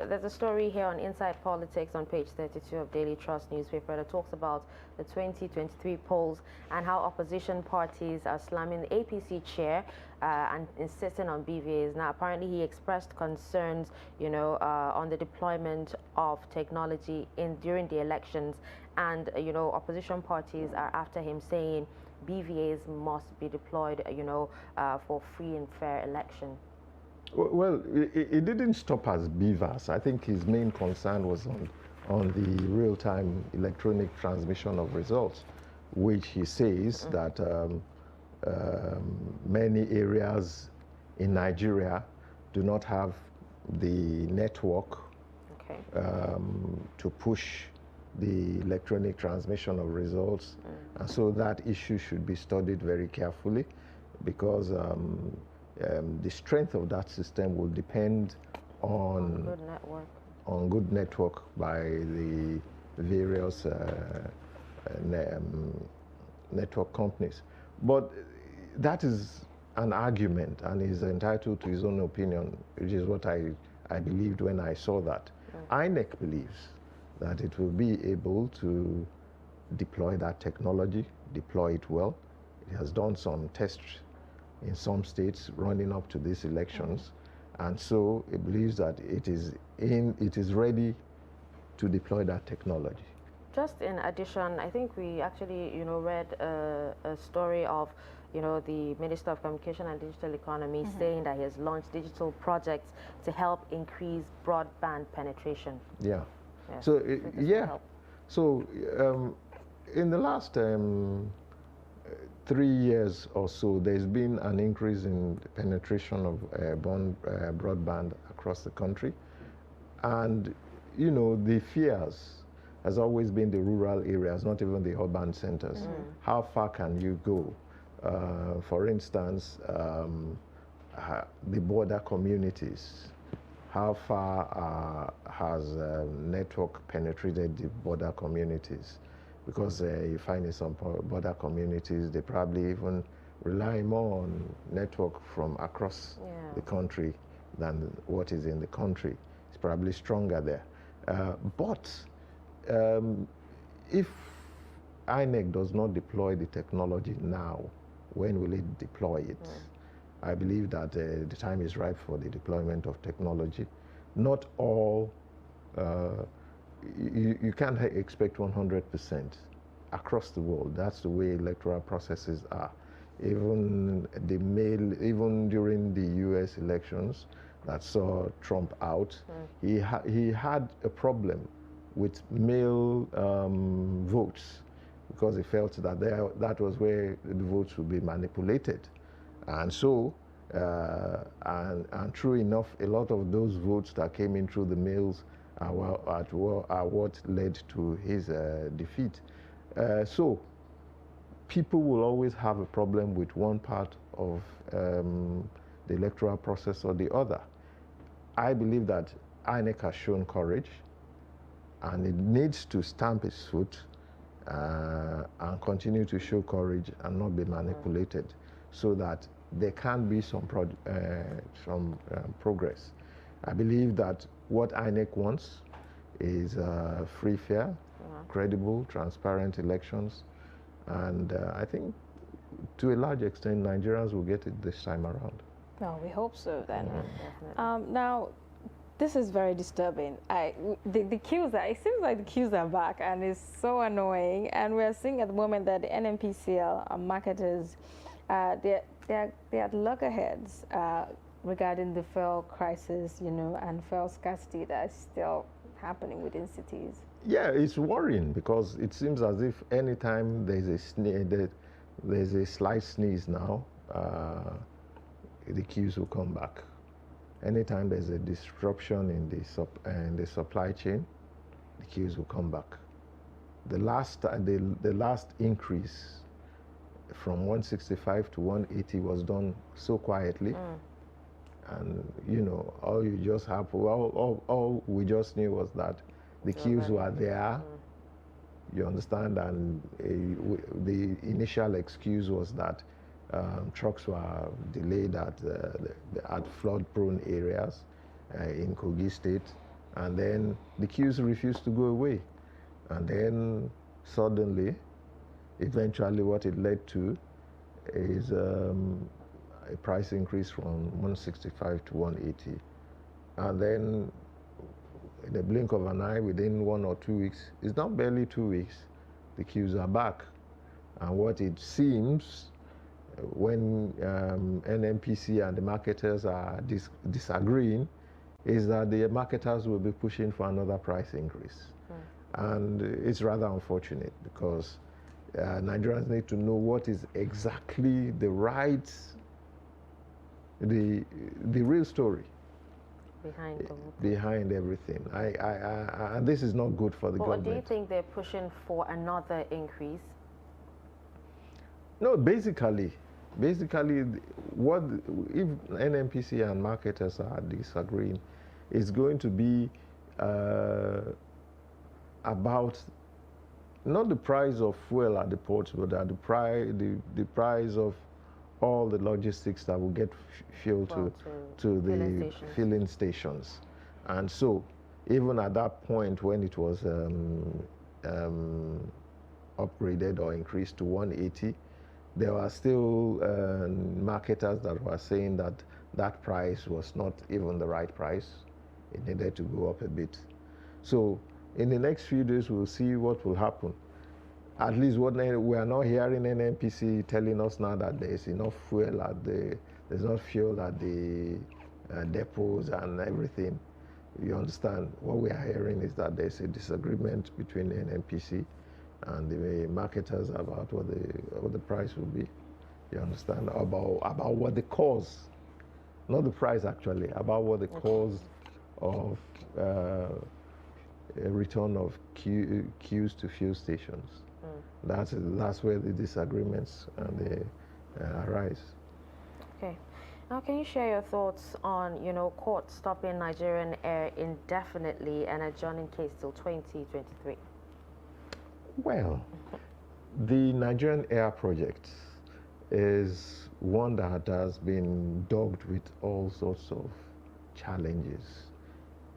Speaker 1: there's a story here on Inside Politics on page 32 of Daily Trust newspaper that talks about the 2023 polls and how opposition parties are slamming the APC chair and insisting on BVAs. Now, apparently he expressed concerns, on the deployment of technology during the elections, and opposition parties are after him, saying BVAs must be deployed, for free and fair election.
Speaker 16: Well, it didn't stop as BVAS. I think his main concern was on the real-time electronic transmission of results, which he says that many areas in Nigeria do not have the network to push the electronic transmission of results. And so that issue should be studied very carefully, because the strength of that system will depend on good network by the various network companies. But that is an argument, and he's entitled to his own opinion, which is what I believed when I saw that. INEC believes that it will be able to deploy that technology, deploy it well. It has done some tests in some states running up to these elections, and so it believes that it is ready to deploy that technology.
Speaker 1: Just in addition, I think we actually, read a story of, the Minister of Communication and Digital Economy saying that he has launched digital projects to help increase broadband penetration.
Speaker 16: Yeah.
Speaker 1: Yes.
Speaker 16: So, So, in the last 3 years or so, there's been an increase in the penetration of broadband across the country. And, the fears has always been the rural areas, not even the urban centers. How far can you go? For instance, the border communities. How far has network penetrated the border communities? Because you find in some border communities, they probably even rely more on network from across the country than what is in the country. It's probably stronger there. But if INEC does not deploy the technology now, when will it deploy it? I believe that the time is ripe for the deployment of technology. Not all, you can't expect 100% across the world. That's the way electoral processes are. Even during the US elections that saw Trump out, he had a problem with mail votes, because he felt that that was where the votes would be manipulated. And so, and true enough, a lot of those votes that came in through the mails are what led to his defeat. So, people will always have a problem with one part of the electoral process or the other. I believe that INEC has shown courage, and it needs to stamp its foot and continue to show courage and not be manipulated, so that there can be some progress. I believe that what INEC wants is free, fair, credible, transparent elections, and I think to a large extent Nigerians will get it this time around.
Speaker 2: No, we hope so then. Now, this is very disturbing. The queues it seems like the queues are back, and it's so annoying. And we're seeing at the moment that the NNPCL marketers, they're at loggerheads regarding the fuel crisis, and fuel scarcity that is still happening within cities.
Speaker 16: Yeah, it's worrying because it seems as if anytime there's a slight sneeze now, the queues will come back. Anytime there's a disruption in the supply chain, the queues will come back. The last increase from 165 to 180 was done so quietly, and all we just knew was that the queues were there. You understand, and the initial excuse was that trucks were delayed at flood-prone areas in Kogi State, and then the queues refused to go away. And then suddenly, eventually what it led to is a price increase from 165 to 180. And then in the blink of an eye, within 1 or 2 weeks, it's not barely 2 weeks, the queues are back. And what it seems, when NNPC and the marketers are disagreeing, is that the marketers will be pushing for another price increase. And it's rather unfortunate because Nigerians need to know what is exactly the real story behind everything. And this is not good for the government.
Speaker 1: But do you think they're pushing for another increase?
Speaker 16: No, basically, what if NNPC and marketers are disagreeing, it's going to be about not the price of fuel at the ports, but at the price of all the logistics that will get fuel to the filling stations. And so, even at that point when it was upgraded or increased to 180, there were still marketers that were saying that that price was not even the right price. It needed to go up a bit. So in the next few days, we'll see what will happen. At least we are not hearing NNPC telling us now that there's enough fuel there's not fuel at the depots and everything. You understand? What we are hearing is that there's a disagreement between NNPC and the marketers about what the price will be. You understand? About what the cause, not the price actually, about what the cause of a return of queues to fuel stations. That's where the disagreements arise.
Speaker 1: Okay. Now, can you share your thoughts on, court stopping Nigerian Air indefinitely and adjourning case till 2023?
Speaker 16: Well, the Nigerian Air project is one that has been dogged with all sorts of challenges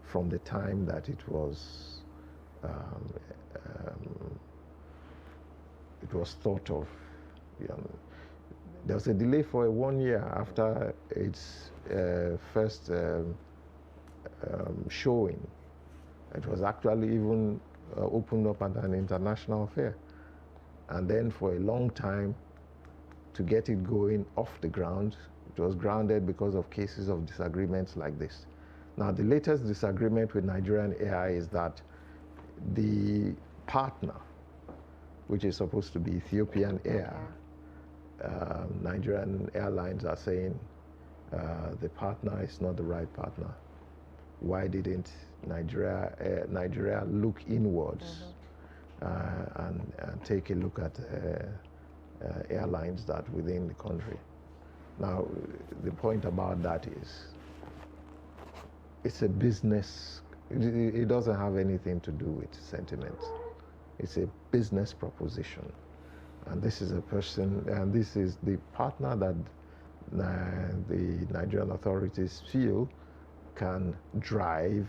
Speaker 16: from the time that it was thought of. There was a delay for 1 year after its first showing. It was actually even opened up at an international fair. And then for a long time, to get it going off the ground, it was grounded because of cases of disagreements like this. Now, the latest disagreement with Nigerian Air is that the partner, which is supposed to be Ethiopian Air, Nigerian Airlines are saying the partner is not the right partner. Why didn't Nigeria look inwards and take a look at airlines that within the country? Now, the point about that is, it's a business. It doesn't have anything to do with sentiment. It's a business proposition. And this is a person, and this is the partner that the Nigerian authorities feel can drive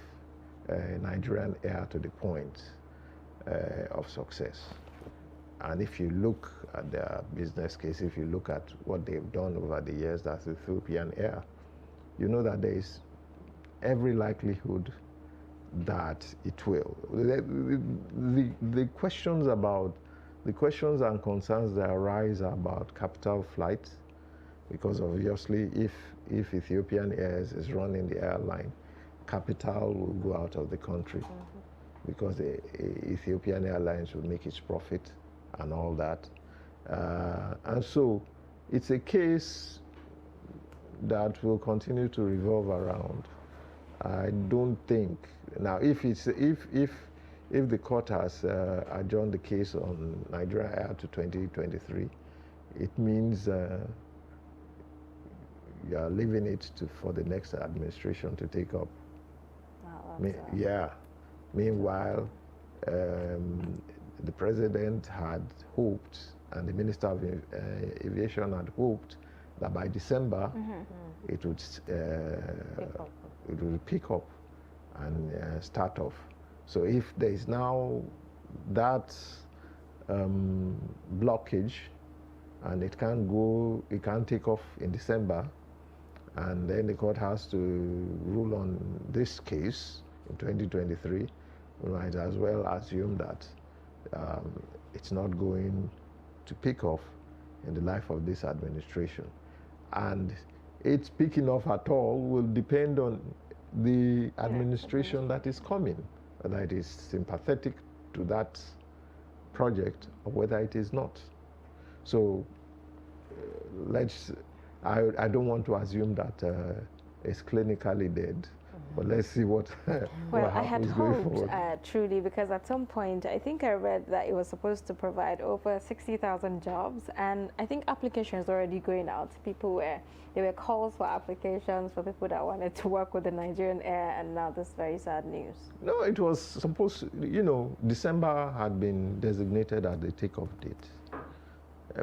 Speaker 16: Nigerian Air to the point of success. And if you look at their business case, if you look at what they've done over the years, that's Ethiopian Air, you know that there is every likelihood that it will. The questions and concerns that arise about capital flight, because obviously if Ethiopian Airways is running the airline, capital will go out of the country because the Ethiopian Airlines will make its profit and all that. And so it's a case that will continue to revolve around. I don't think, now if the court has adjourned the case on Nigeria Air to 2023, it means you are leaving it for the next administration to take up. Yeah. Meanwhile, the president had hoped, and the Minister of Aviation had hoped, that by December it would pick up and start off. So if there is now that blockage, and it can't take off in December, and then the court has to rule on this case in 2023, we might as well assume that it's not going to pick off in the life of this administration. And its picking off at all will depend on the administration that is coming, whether it is sympathetic to that project or whether it is not. So I don't want to assume that it's clinically dead, but let's see what happens going forward.
Speaker 2: Truly, because at some point, I think I read that it was supposed to provide over 60,000 jobs, and I think applications were already going out. There were calls for applications for people that wanted to work with the Nigerian Air, and now this very sad news.
Speaker 16: No, it was supposed, December had been designated as the takeoff date.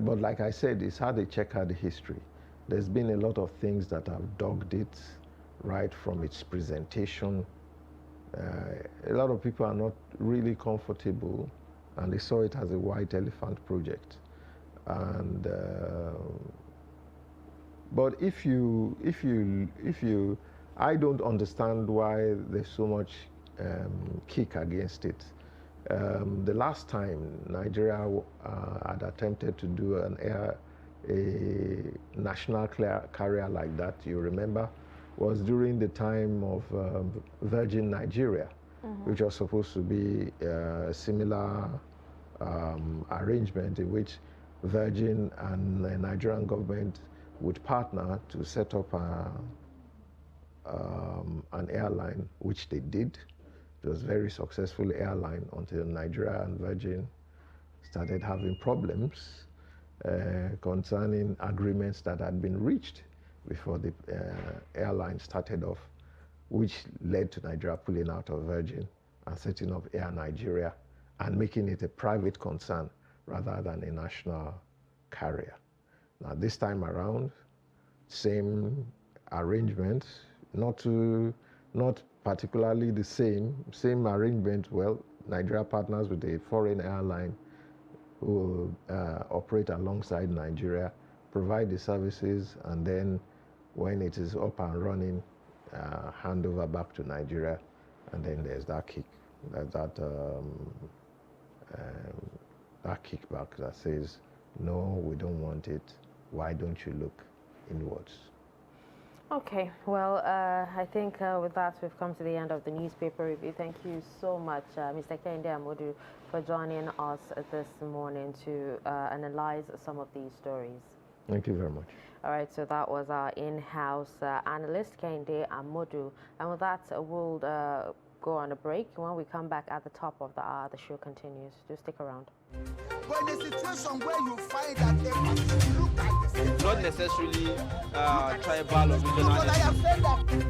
Speaker 16: But like I said, it's had a checkered history. There's been a lot of things that have dogged it, right from its presentation. A lot of people are not really comfortable, and they saw it as a white elephant project. And but I don't understand why there's so much kick against it. The last time Nigeria had attempted to do a national carrier like that, you remember, was during the time of Virgin Nigeria, which was supposed to be a similar arrangement in which Virgin and the Nigerian government would partner to set up an airline, which they did. It was a very successful airline until Nigeria and Virgin started having problems concerning agreements that had been reached before the airline started off, which led to Nigeria pulling out of Virgin and setting up Air Nigeria and making it a private concern rather than a national carrier. Now this time around, same arrangement, not particularly the same arrangement. Well, Nigeria partners with a foreign airline who will operate alongside Nigeria, provide the services, and then when it is up and running, hand over back to Nigeria, and then there's that kickback that says, no, we don't want it. Why don't you look inwards?
Speaker 1: Okay, well, I think with that, we've come to the end of the newspaper review. Thank you so much, Mr. Kehinde Amodu, for joining us this morning to analyze some of these stories.
Speaker 16: Thank you very much.
Speaker 1: All right, so that was our in-house analyst, Kehinde Amodu. And with that, we'll go on a break. When we come back at the top of the hour, the show continues. Do stick around.
Speaker 17: But in a situation where you find that a party look at the same,
Speaker 6: not necessarily tribal or regional.
Speaker 17: But I have said that.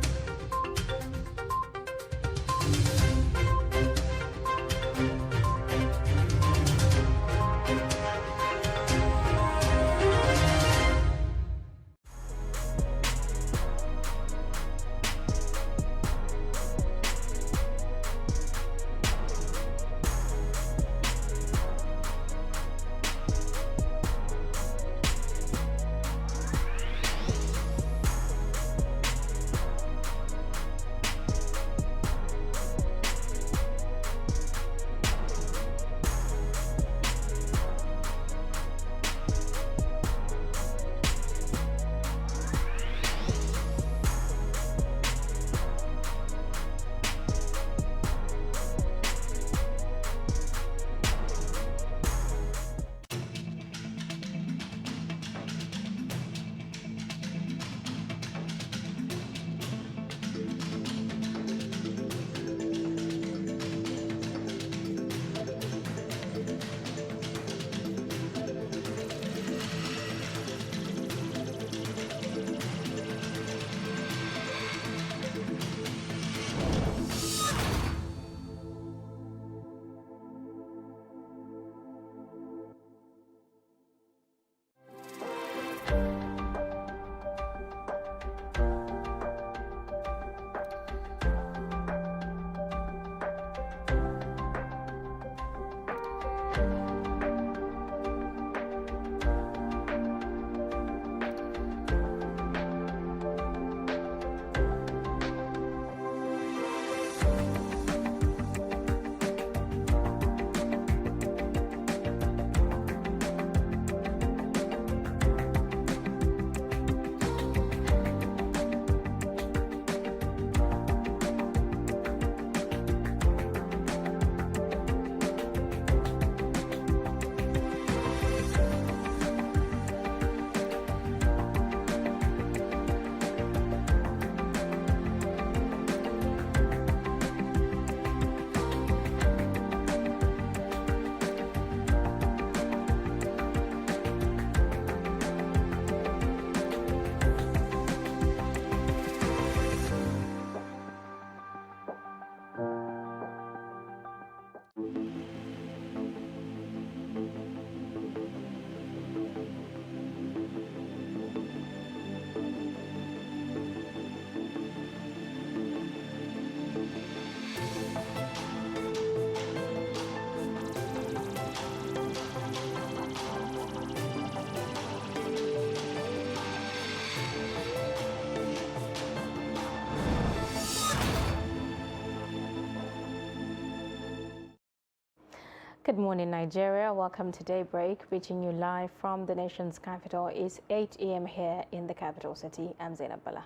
Speaker 2: Good morning, Nigeria. Welcome to Daybreak, reaching you live from the nation's capital. It's 8 a.m. here in the capital city. I'm Zainab Bala.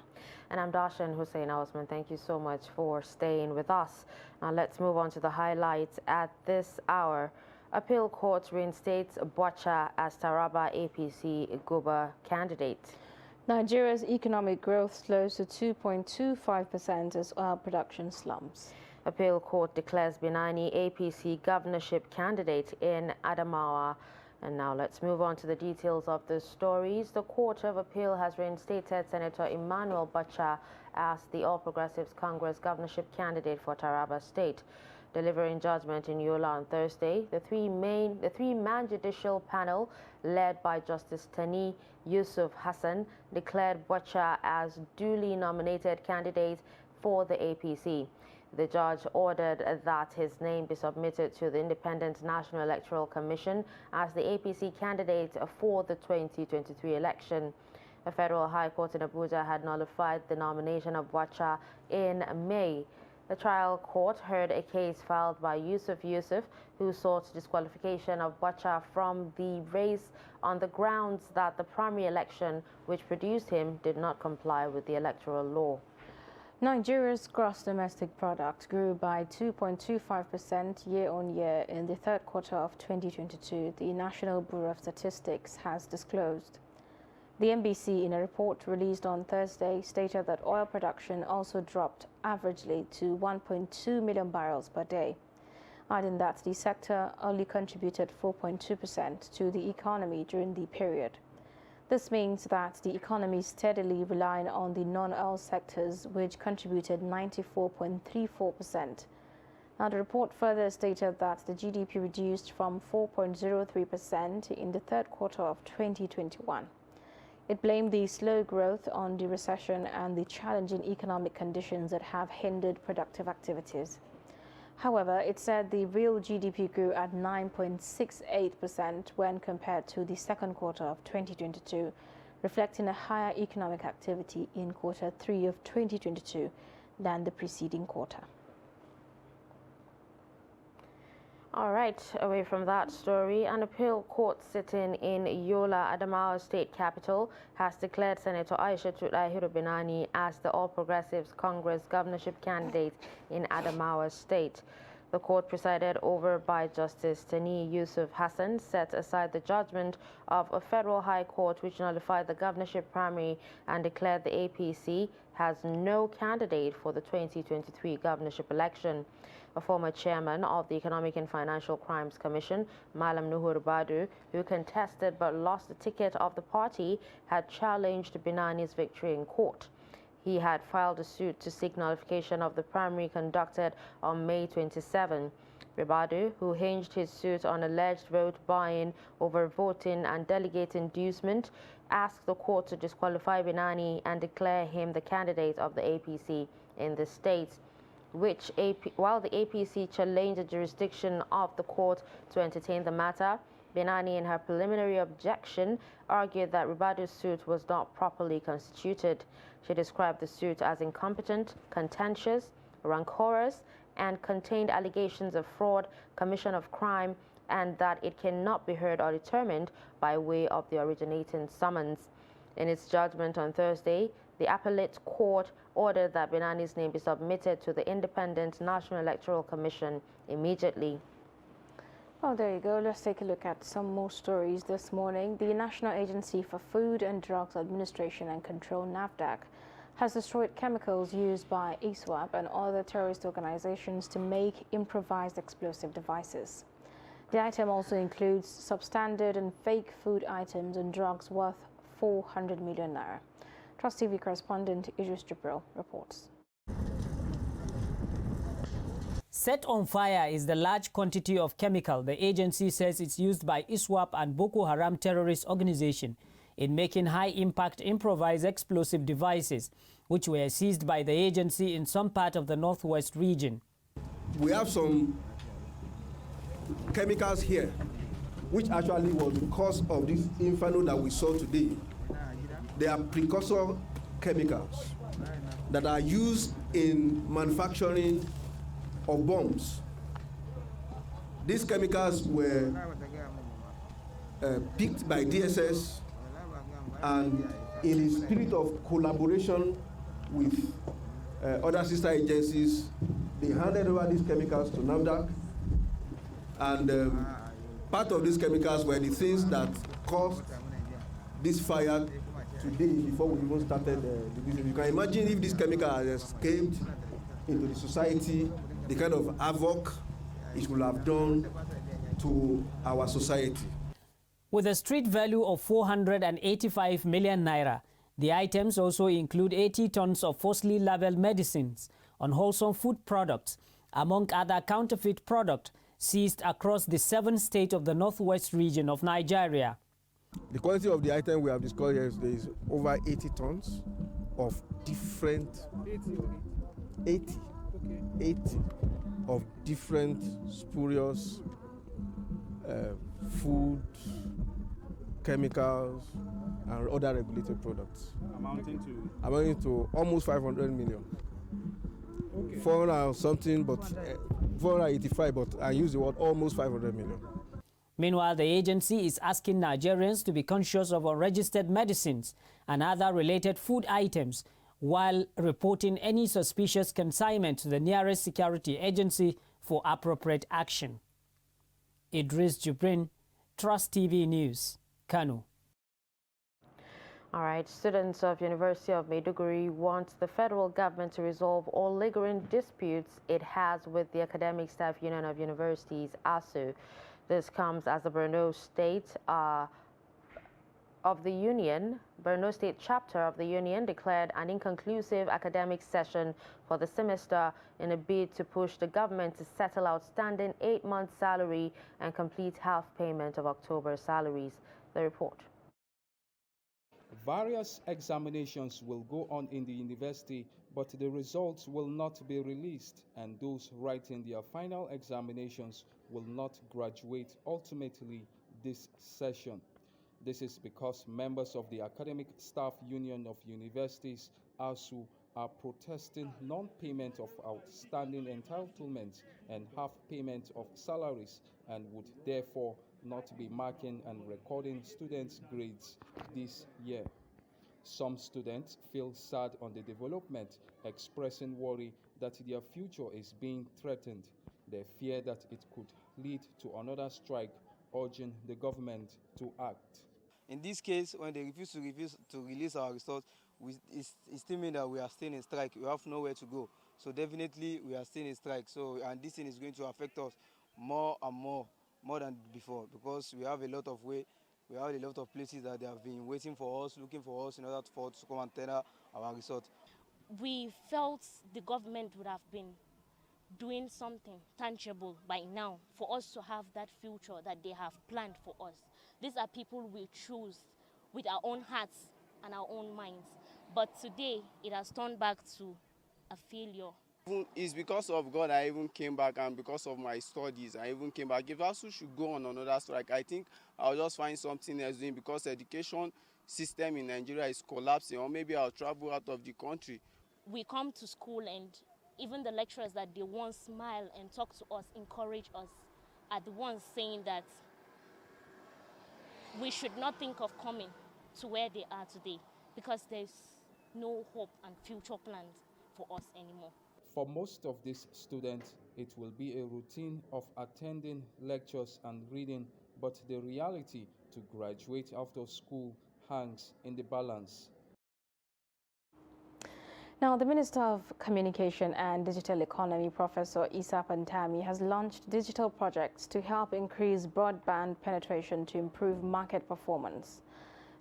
Speaker 1: And I'm Darshan Hussein Osman. Thank you so much for staying with us. Now let's move on to the highlights at this hour. Appeal Court reinstates Bocha as Taraba APC Guba candidate.
Speaker 2: Nigeria's economic growth slows to 2.25% as oil production slumps.
Speaker 1: Appeal Court declares Binani APC governorship candidate in Adamawa. And now let's move on to the details of the stories. The Court of Appeal has reinstated Senator Emmanuel Bocha as the All Progressives Congress governorship candidate for Taraba State. Delivering judgment in Yola on Thursday, the three-man judicial panel led by Justice Tani Yusuf Hassan declared Bocha as duly nominated candidate for the APC. The judge ordered that his name be submitted to the Independent National Electoral Commission as the APC candidate for the 2023 election. A federal high court in Abuja had nullified the nomination of Bocha in May. The trial court heard a case filed by Yusuf, who sought disqualification of Bocha from the race on the grounds that the primary election, which produced him, did not comply with the electoral law.
Speaker 2: Nigeria's gross domestic product grew by 2.25% year-on-year in the third quarter of 2022, the National Bureau of Statistics has disclosed. The NBC, in a report released on Thursday, stated that oil production also dropped averagely to 1.2 million barrels per day. adding that the sector only contributed 4.2% to the economy during the period. This means that the economy is steadily relying on the non-oil sectors, which contributed 94.34%. Now, the report further stated that the GDP reduced from 4.03% in the third quarter of 2021. It blamed the slow growth on the recession and the challenging economic conditions that have hindered productive activities. However, it said the real GDP grew at 9.68% when compared to the second quarter of 2022, reflecting a higher economic activity in quarter 3 of 2022 than the preceding quarter.
Speaker 1: All right, away from that story, an appeal court sitting in Yola, Adamawa State Capital, has declared Senator Aishatou Dahiru Binani as the All Progressives Congress governorship candidate in Adamawa State. The court, presided over by Justice Tani Yusuf Hassan, set aside the judgment of a federal high court which nullified the governorship primary and declared the APC has no candidate for the 2023 governorship election. A former chairman of the Economic and Financial Crimes Commission, Malam Nuhur Badu, who contested but lost the ticket of the party, had challenged Binani's victory in court. He had filed a suit to seek nullification of the primary conducted on May 27. Ribadu, who hinged his suit on alleged vote buying, overvoting and delegate inducement, asked the court to disqualify Binani and declare him the candidate of the APC in the state. While the APC challenged the jurisdiction of the court to entertain the matter, Binani, in her preliminary objection, argued that Ribadu's suit was not properly constituted. She described the suit as incompetent, contentious, rancorous, and contained allegations of fraud, commission of crime, and that it cannot be heard or determined by way of the originating summons. In its judgment on Thursday, the appellate court ordered that Binani's name be submitted to the Independent National Electoral Commission immediately.
Speaker 2: Oh, there you go. Let's take a look at some more stories this morning. The National Agency for Food and Drugs Administration and Control, NAFDAC, has destroyed chemicals used by ISWAP and other terrorist organizations to make improvised explosive devices. The item also includes substandard and fake food items and drugs worth 400 million naira. Trust TV correspondent Idris Jibril reports.
Speaker 3: Set on fire is the large quantity of chemical the agency says it's used by ISWAP and Boko Haram terrorist organization in making high-impact improvised explosive devices, which were seized by the agency in some part of the northwest region.
Speaker 4: We have some chemicals here, which actually was the cause of this inferno that we saw today. They are precursor chemicals that are used in manufacturing of bombs. These chemicals were picked by DSS, and in the spirit of collaboration with other sister agencies, they handed over these chemicals to NAFDAC, and part of these chemicals were the things that caused this fire today before we even started the business. You can imagine if this chemical has escaped into the society, the kind of havoc it will have done to our society.
Speaker 3: With a street value of 485 million naira, the items also include 80 tons of falsely labeled medicines, unwholesome food products, among other counterfeit products seized across the 7 states of the northwest region of Nigeria.
Speaker 4: The quality of the item we have discovered yesterday is over 80 tons of different 80 of different spurious food, chemicals, and other regulated products. Amounting to almost 500 million. Okay. 400 something, but 485, but I use the word almost 500 million.
Speaker 3: Meanwhile, the agency is asking Nigerians to be conscious of unregistered medicines and other related food items while reporting any suspicious consignment to the nearest security agency for appropriate action. Idris Jibrin, Trust TV News, Kano.
Speaker 1: All right, students of University of Maiduguri want the federal government to resolve all lingering disputes it has with the Academic Staff Union of Universities, ASU. This comes as the Borno State chapter of the union declared an inconclusive academic session for the semester in a bid to push the government to settle outstanding 8-month salary and complete half payment of October salaries. The report.
Speaker 5: Various examinations will go on in the university, but the results will not be released, and those writing their final examinations will not graduate ultimately this session. This is because members of the Academic Staff Union of Universities, ASU, are protesting non-payment of outstanding entitlements and half payment of salaries, and would therefore not be marking and recording students' grades this year. Some students feel sad on the development, expressing worry that their future is being threatened. They fear that it could lead to another strike, urging the government to act.
Speaker 6: In this case, when they refuse to release our results, it still means that we are still in strike. We have nowhere to go. So definitely we are still in strike. So, and this thing is going to affect us more and more than before, because we have a lot of places that they have been waiting for us, looking for us in order to come and tender our results.
Speaker 7: We felt the government would have been doing something tangible by now for us to have that future that they have planned for us. These are people we choose with our own hearts and our own minds. But today, it has turned back to a failure.
Speaker 8: It's because of God I even came back, and because of my studies I even came back. If ASU should go on another strike, I think I'll just find something else doing, because education system in Nigeria is collapsing, or maybe I'll travel out of the country.
Speaker 7: We come to school, and even the lecturers that they once smile and talk to us, encourage us, are the ones saying that we should not think of coming to where they are today, because there's no hope and future plans for us anymore.
Speaker 5: For most of these students, it will be a routine of attending lectures and reading, but the reality to graduate after school hangs in the balance.
Speaker 2: Now, the Minister of Communication and Digital Economy, Professor Isa Pantami, has launched digital projects to help increase broadband penetration to improve market performance.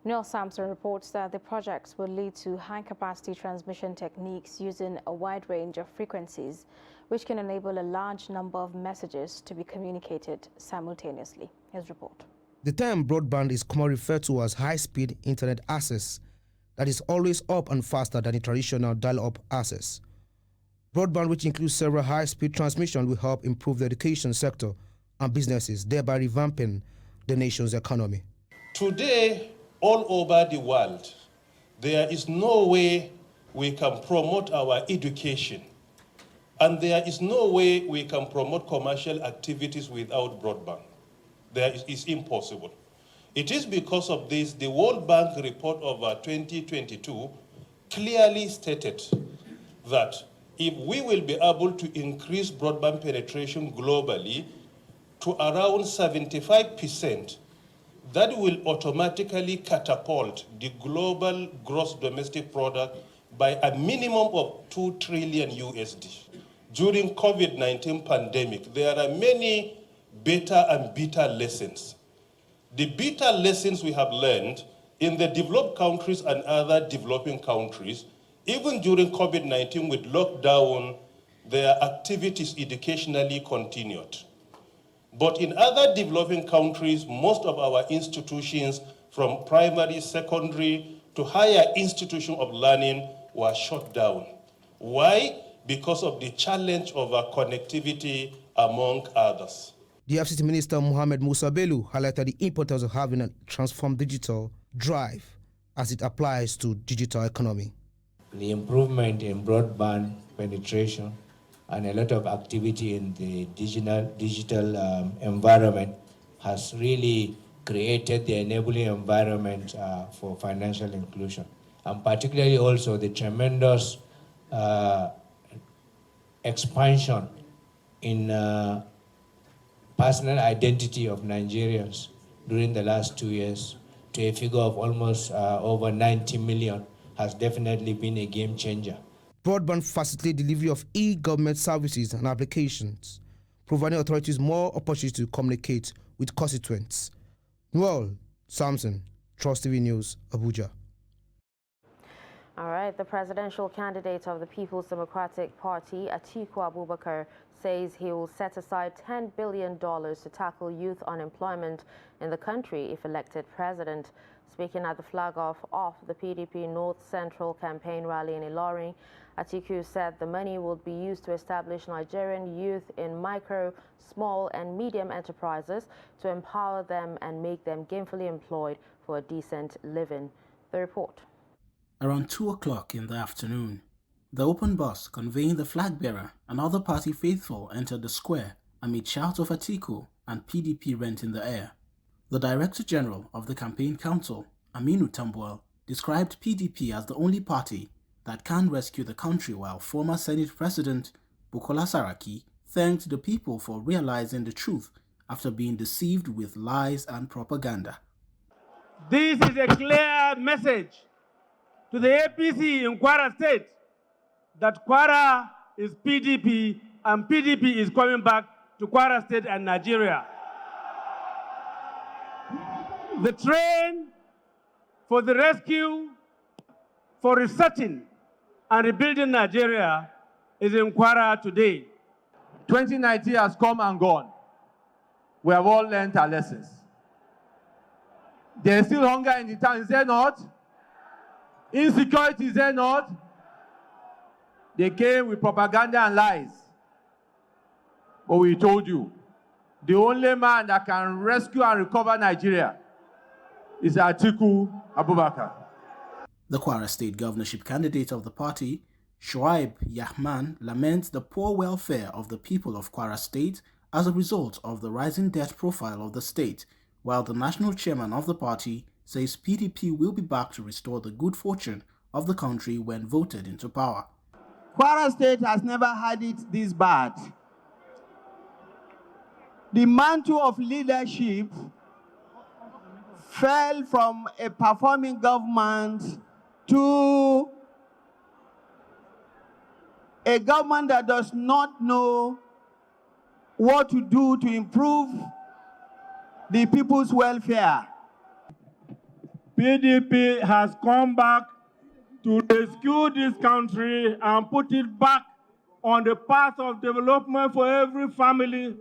Speaker 2: Noel Sampson reports that the projects will lead to high-capacity transmission techniques using a wide range of frequencies, which can enable a large number of messages to be communicated simultaneously. His report.
Speaker 9: The term broadband is commonly referred to as high-speed internet access that is always up and faster than the traditional dial-up access. Broadband, which includes several high-speed transmission, will help improve the education sector and businesses, thereby revamping the nation's economy.
Speaker 10: Today, all over the world, there is no way we can promote our education, and there is no way we can promote commercial activities without broadband. It's impossible. It is because of this the World Bank report of 2022 clearly stated that if we will be able to increase broadband penetration globally to around 75%, that will automatically catapult the global gross domestic product by a minimum of 2 trillion USD. During COVID-19 pandemic, there are many better and bitter lessons. The bitter lessons we have learned in the developed countries and other developing countries, even during COVID-19 with lockdown, their activities educationally continued. But in other developing countries, most of our institutions, from primary, secondary to higher institution of learning, were shut down. Why? Because of the challenge of connectivity, among others.
Speaker 9: The FCT Minister Mohammed Musa Bello highlighted the importance of having a transformed digital drive as it applies to digital economy.
Speaker 11: The improvement in broadband penetration and a lot of activity in the digital environment has really created the enabling environment for financial inclusion. And particularly also the tremendous expansion in personal identity of Nigerians during the last 2 years to a figure of almost over 90 million has definitely been a game changer.
Speaker 9: Broadband facilitates delivery of e-government services and applications, providing authorities more opportunities to communicate with constituents. Noel Samson, Trust TV News, Abuja.
Speaker 1: All right, the presidential candidate of the People's Democratic Party, Atiku Abubakar, says he will set aside $10 billion to tackle youth unemployment in the country if elected president. Speaking at the flag-off of the PDP North Central campaign rally in Ilorin, Atiku said the money will be used to establish Nigerian youth in micro, small and medium enterprises to empower them and make them gainfully employed for a decent living. The report.
Speaker 12: Around 2 o'clock in the afternoon, the open bus conveying the flag bearer and other party faithful entered the square amid shouts of Atiku and PDP rent in the air. The Director General of the Campaign Council, Aminu Tambuwal, described PDP as the only party that can rescue the country, while former Senate President Bukola Saraki thanked the people for realizing the truth after being deceived with lies and propaganda.
Speaker 13: This is a clear message to the APC in Kwara State that Kwara is PDP and PDP is coming back to Kwara State and Nigeria. The train for the rescue, for resetting and rebuilding Nigeria is in Kwara today.
Speaker 14: 2019 has come and gone. We have all learned our lessons. There is still hunger in the town, is there not? Insecurity, is there not? They came with propaganda and lies. But we told you, the only man that can rescue and recover Nigeria is Atiku Abubakar.
Speaker 12: The Kwara State governorship candidate of the party, Shoaib Yahman, laments the poor welfare of the people of Kwara State as a result of the rising debt profile of the state, while the national chairman of the party says PDP will be back to restore the good fortune of the country when voted into power.
Speaker 15: Kwara State has never had it this bad. The mantle of leadership fell from a performing government to a government that does not know what to do to improve the people's welfare.
Speaker 13: PDP has come back to rescue this country and put it back on the path of development for every family,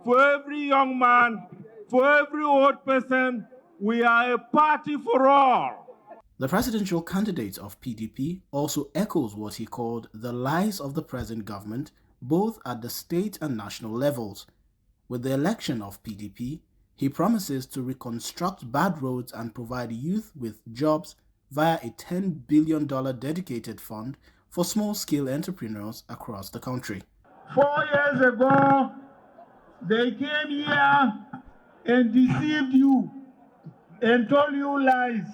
Speaker 13: for every young man, for every old person. We are a party for all.
Speaker 12: The presidential candidate of PDP also echoes what he called the lies of the present government, both at the state and national levels. With the election of PDP, he promises to reconstruct bad roads and provide youth with jobs via a $10 billion dedicated fund for small-scale entrepreneurs across the country.
Speaker 13: 4 years ago, they came here and deceived you and told you lies.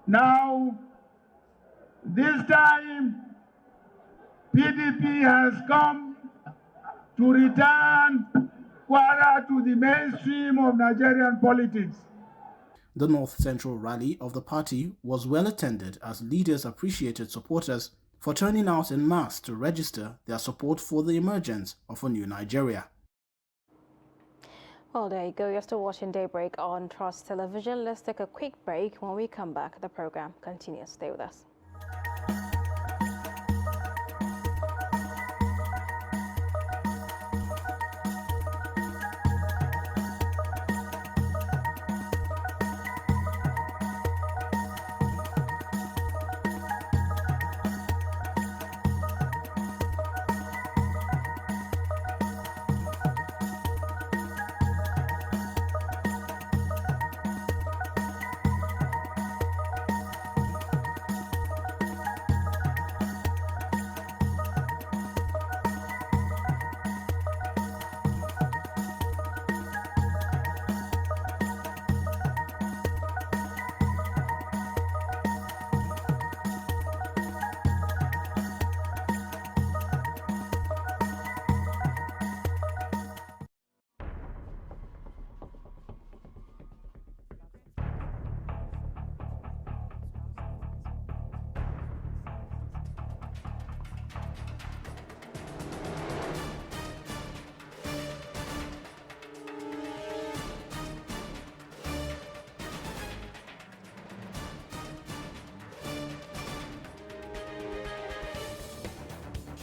Speaker 13: Now, this time, PDP has come to return Kwara to the mainstream of Nigerian politics.
Speaker 12: The North Central rally of the party was well attended as leaders appreciated supporters for turning out en masse to register their support for the emergence of a new Nigeria.
Speaker 2: Well, there you go. You're still watching Daybreak on Trust Television. Let's take a quick break. When we come back, the program continues. Stay with us.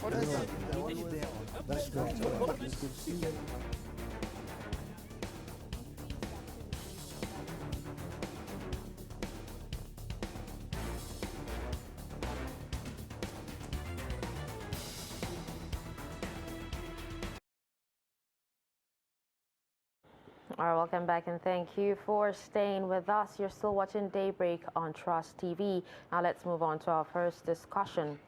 Speaker 9: That's great.
Speaker 1: All right, welcome back and thank you for staying with us. You're still watching Daybreak on Trust TV. Now let's move on to our first discussion.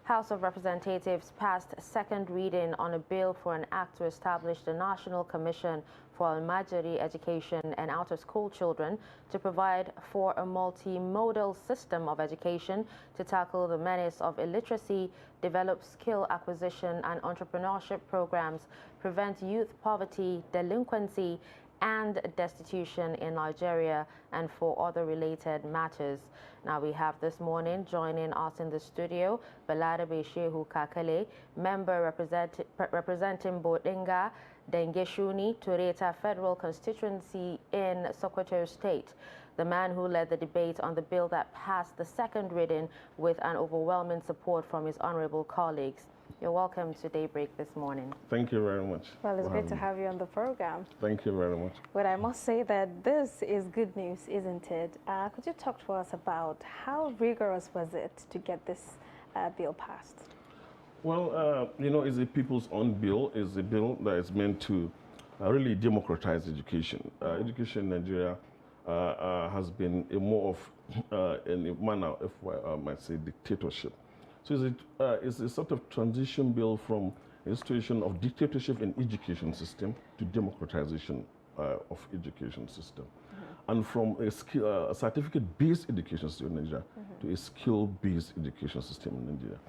Speaker 1: House of Representatives passed second reading on a bill for an act to establish the National Commission for Almajiri Education and Out-of-School Children to provide for a multimodal system of education to tackle the menace of illiteracy, develop skill acquisition and entrepreneurship programs, prevent youth poverty, delinquency, and destitution in Nigeria, and for other related matters. Now we have this morning joining us in the studio, Balarabe Shehu Kakale, member representing Bodinga, Dengeshuni, Tureta Federal Constituency in Sokoto State, the man who led the debate on the bill that passed the second reading with an overwhelming support from his honorable colleagues. You're welcome to Daybreak this morning.
Speaker 18: Thank you very much.
Speaker 2: Well, it's great to have you on the program.
Speaker 18: Thank you very much.
Speaker 2: But I must say that this is good news, isn't it? Could you talk to us about how rigorous was it to get this bill passed?
Speaker 18: Well, you know, it's a people's own bill. It's a bill that is meant to really democratize education. Education in Nigeria has been a more of, in a manner, if I might say, dictatorship. So it's a sort of transition bill from a situation of dictatorship in education system to democratization of education system. And from a certificate-based education system in Nigeria to a skill-based education system in Nigeria.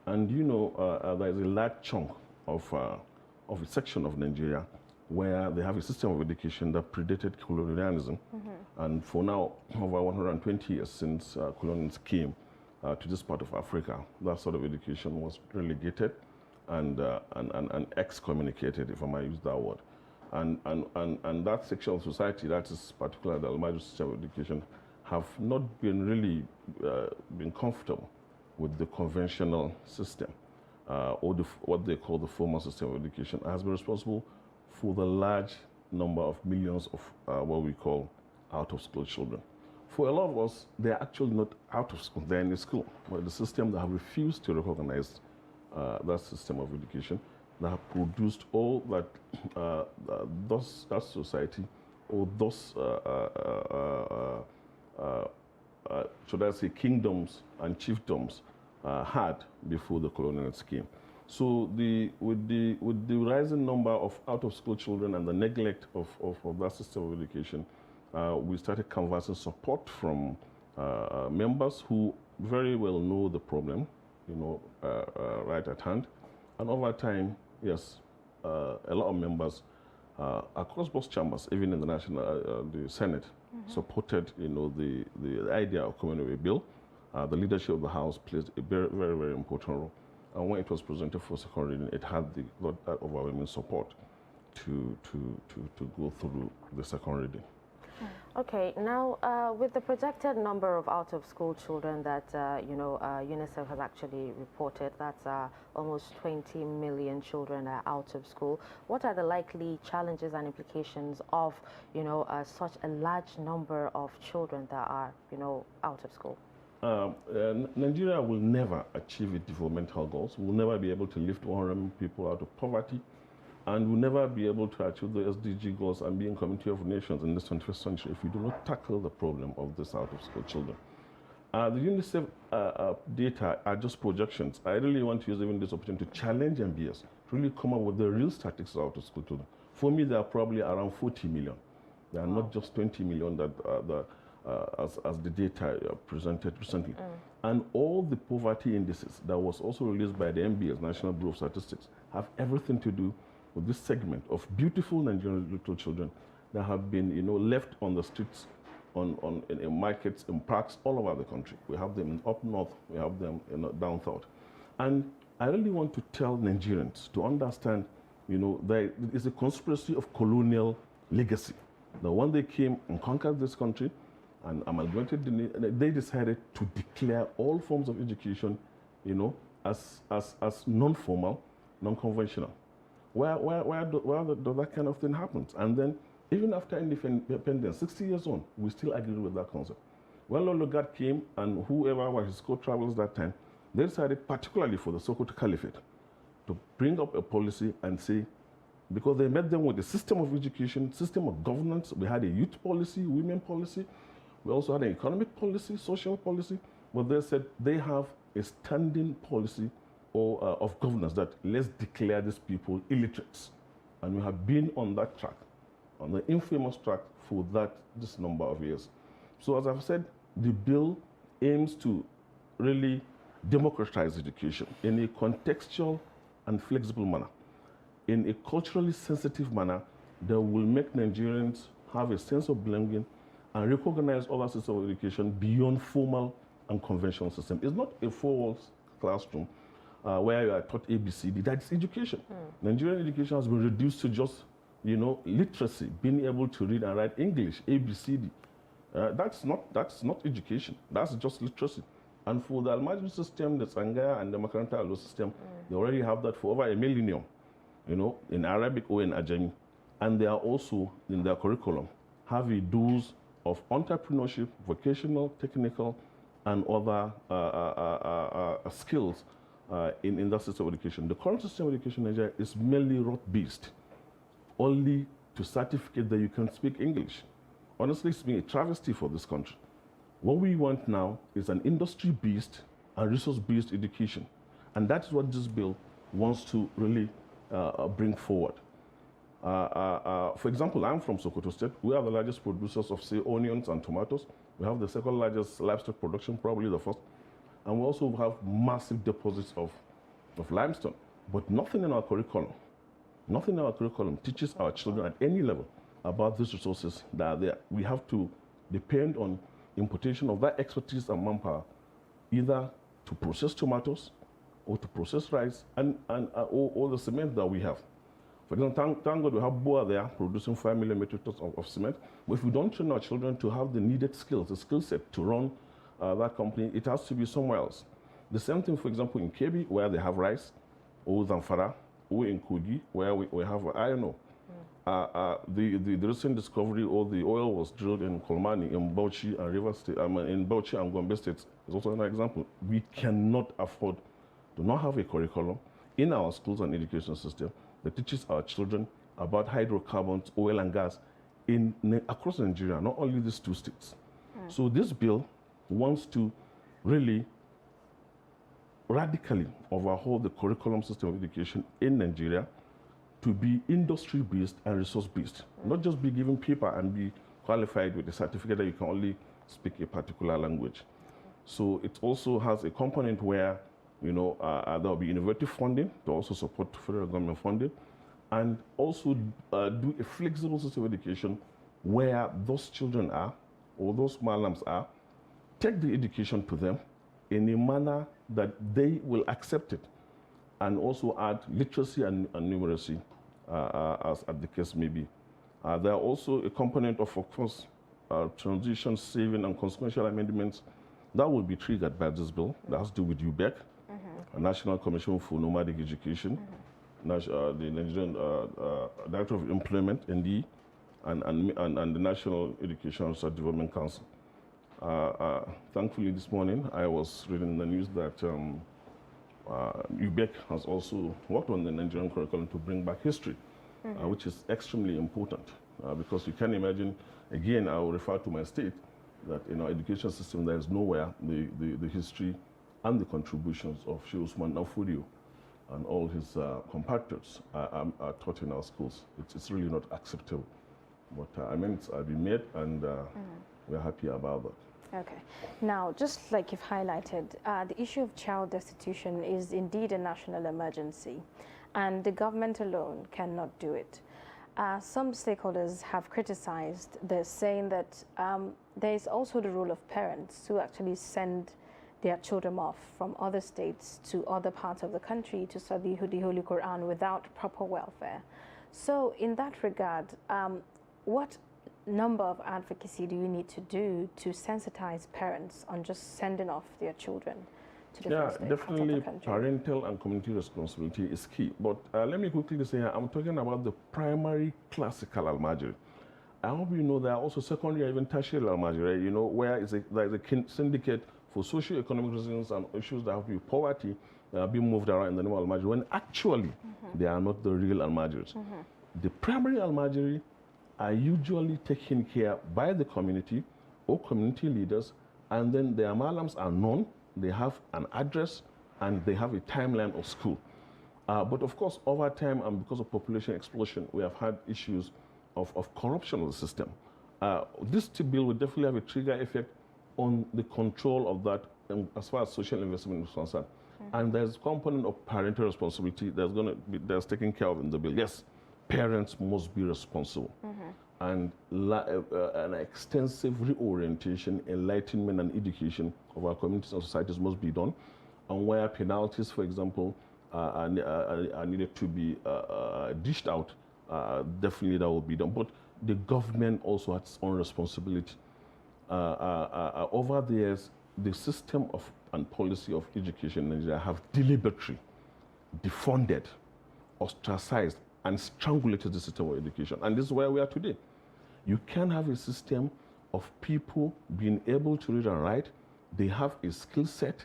Speaker 18: And you know, there is a large chunk of a section of Nigeria where they have a system of education that predated colonialism. And for now, over 120 years since colonials came to this part of Africa, that sort of education was relegated and excommunicated, if I might use that word. And that section of society, that is particularly the Almajiri system of education, have not been really been comfortable with the conventional system, or what they call the formal system of education, has been responsible for the large number of millions of what we call out-of-school children. For a lot of us, they're actually not out of school, they're in school. But the system that have refused to recognize that system of education, that have produced all that that society, or those, should I say, kingdoms and chiefdoms had before the colonial scheme. So with the rising number of out-of-school children and the neglect of that system of education, we started canvassing support from members who very well know the problem, you know, right at hand. And over time, yes, a lot of members across both chambers, even in the the Senate, supported, you know, the idea of coming with a bill. The leadership of the House played a very, very, very important role. And when it was presented for second reading, it had that overwhelming support to go through the second reading.
Speaker 1: Okay, now with the projected number of out-of-school children that you know, UNICEF has actually reported, that's almost 20 million children are out of school. What are the likely challenges and implications of, you know, such a large number of children that are, you know, out of school?
Speaker 18: Nigeria will never achieve its developmental goals. We'll never be able to lift 100 million people out of poverty, and we'll never be able to achieve the SDG goals and be in community of nations in this 21st century if we do not tackle the problem of these out-of-school children. The UNICEF data are just projections. I really want to use even this opportunity to challenge MBS, to really come up with the real statistics of out-of-school children. For me, there are probably around 40 million. There are not just 20 million that as the data presented recently. And all the poverty indices that was also released by the MBS, National Bureau of Statistics, have everything to do with this segment of beautiful Nigerian little children that have been, you know, left on the streets, in markets, in parks all over the country. We have them up north, we have them down south. And I really want to tell Nigerians to understand, you know, there is a conspiracy of colonial legacy. Now, when they came and conquered this country and amalgamated, they decided to declare all forms of education, you know, as non-formal, non-conventional. Where does that kind of thing happen? And then, even after independence, 60 years on, we still agree with that concept. When Lologard came and whoever was his co-travelers that time, they decided, particularly for the Sokoto Caliphate, to bring up a policy and say, because they met them with a system of education, system of governance. We had a youth policy, women policy. We also had an economic policy, social policy. But they said they have a standing policy of governance that let's declare these people illiterates. And we have been on that track, on the infamous track for this number of years. So as I've said, the bill aims to really democratize education in a contextual and flexible manner, in a culturally sensitive manner that will make Nigerians have a sense of belonging and recognize other systems of education beyond formal and conventional system. It's not a four-walls classroom where you are taught ABCD. That's education. Nigerian education has been reduced to just, literacy, being able to read and write English, ABCD. That's not education. That's just literacy. And for the Almajiri system, the Sangaya and the Makaranta Allo system, they already have that for over a millennium, in Arabic or in Ajami. And they are also, in their curriculum, have a dose of entrepreneurship, vocational, technical, and other skills in that system of education. The current system of education in Nigeria is merely rote-based, only to certificate that you can speak English. Honestly, it's been a travesty for this country. What we want now is an industry-based and resource-based education. And that's what this bill wants to really bring forward. For example, I'm from Sokoto State. We are the largest producers of, say, onions and tomatoes. We have the second largest livestock production, probably the first. And we also have massive deposits of limestone. But nothing in our curriculum teaches our children at any level about these resources that are there. We have to depend on importation of that expertise and manpower, either to process tomatoes or to process rice or the cement that we have. For example, thank God we have Boa there producing 5 million metric tons of cement. But if we don't train our children to have the needed skills, the skill set to run that company, it has to be somewhere else. The same thing, for example, in Kebi, where they have rice, or Zamfara, or in Kogi, where we have iron ore. The recent discovery, or the oil was drilled in Kolmani, in Bauchi and River State, in Bauchi and Gombe States, is also another example. We cannot afford to not have a curriculum in our schools and education system that teaches our children about hydrocarbons, oil and gas across Nigeria, not only these two states. So this bill wants to really radically overhaul the curriculum system of education in Nigeria to be industry-based and resource-based, not just be given paper and be qualified with a certificate that you can only speak a particular language. So it also has a component where, there will be innovative funding to also support federal government funding, and also do a flexible system of education where those children are, or those malams are, take the education to them in a manner that they will accept it, and also add literacy and numeracy, as the case may be. There are also a component of course, transition, saving, and consequential amendments that will be triggered by this bill. That has to do with UBEC, a National Commission for Nomadic Education, the Nigerian Director of Employment, ND, and the National Education and Research Development Council. Thankfully, this morning, I was reading in the news that UBEC has also worked on the Nigerian curriculum to bring back history, which is extremely important because you can imagine, again, I will refer to my state, that in our education system, there is nowhere the history and the contributions of Sheikh Usman Nafurio and all his compatriots are taught in our schools. It's really not acceptable. But amendments have been made, and we're happy about that.
Speaker 2: Okay. Now, just like you've highlighted, the issue of child destitution is indeed a national emergency, and the government alone cannot do it. Some stakeholders have criticized this, saying that there is also the role of parents who actually send their children off from other states to other parts of the country to study the Holy Quran without proper welfare. So in that regard, what number of advocacy do you need to do to sensitize parents on just sending off their children to different states
Speaker 18: definitely
Speaker 2: of the country?
Speaker 18: parental and community responsibility is key. But let me quickly say, I'm talking about the primary classical almajiri. I hope you know there are also secondary or even tertiary almajiri, you know, where there is a syndicate for socio-economic reasons and issues that have to do with poverty being moved around in the name of almajiri, when actually they are not the real almajiris. The primary almajiri are usually taken care by the community or community leaders, and then their malams are known, they have an address, and they have a timeline of school. But of course, over time and because of population explosion, we have had issues of corruption of the system. This bill will definitely have a trigger effect on the control of that as far as social investment is concerned. And there's a component of parental responsibility that's taken care of in the bill. Yes, parents must be responsible. And an extensive reorientation, enlightenment, and education of our communities and societies must be done. And where penalties, for example, are needed to be dished out, definitely that will be done. But the government also has its own responsibility. Over the years, the system and policy of education in Nigeria have deliberately defunded, ostracized, and strangulated the system of education. And this is where we are today. You can have a system of people being able to read and write. They have a skill set.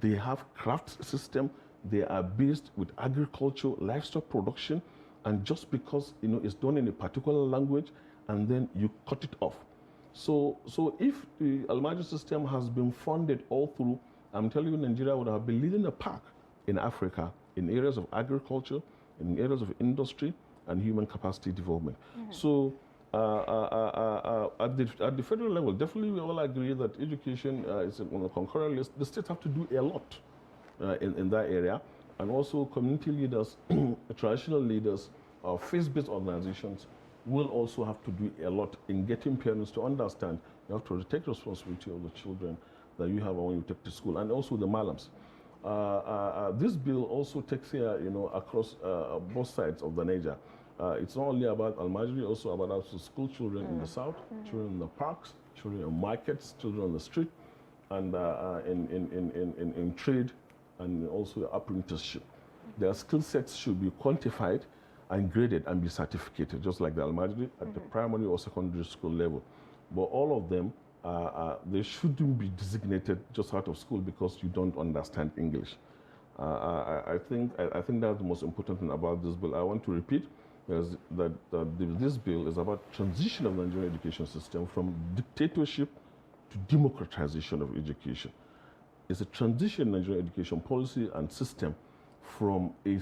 Speaker 18: They have craft system. They are based with agriculture, livestock production, and just because it's done in a particular language, and then you cut it off. So if the almajiri system has been funded all through, I'm telling you, Nigeria would have been leading the pack in Africa in areas of agriculture, in areas of industry, and human capacity development. So at the federal level, definitely we all agree that education is on the concurrent list. The states have to do a lot in that area, and also community leaders, traditional leaders, faith-based organizations will also have to do a lot in getting parents to understand you have to take responsibility of the children that you have when you take to school, and also the malams. This bill also takes care, across both sides of the Niger. It's not only about almajiri, also about also school children in the south, children in the parks, children in markets, children on the street, and in trade, and also apprenticeship. Their skill sets should be quantified and graded and be certificated, just like the almajiri at the primary or secondary school level. But all of them, they shouldn't be designated just out of school because you don't understand English. I think that's the most important thing about this bill. I want to repeat that this bill is about transition of the Nigerian education system from dictatorship to democratization of education. It's a transition in Nigerian education policy and system from a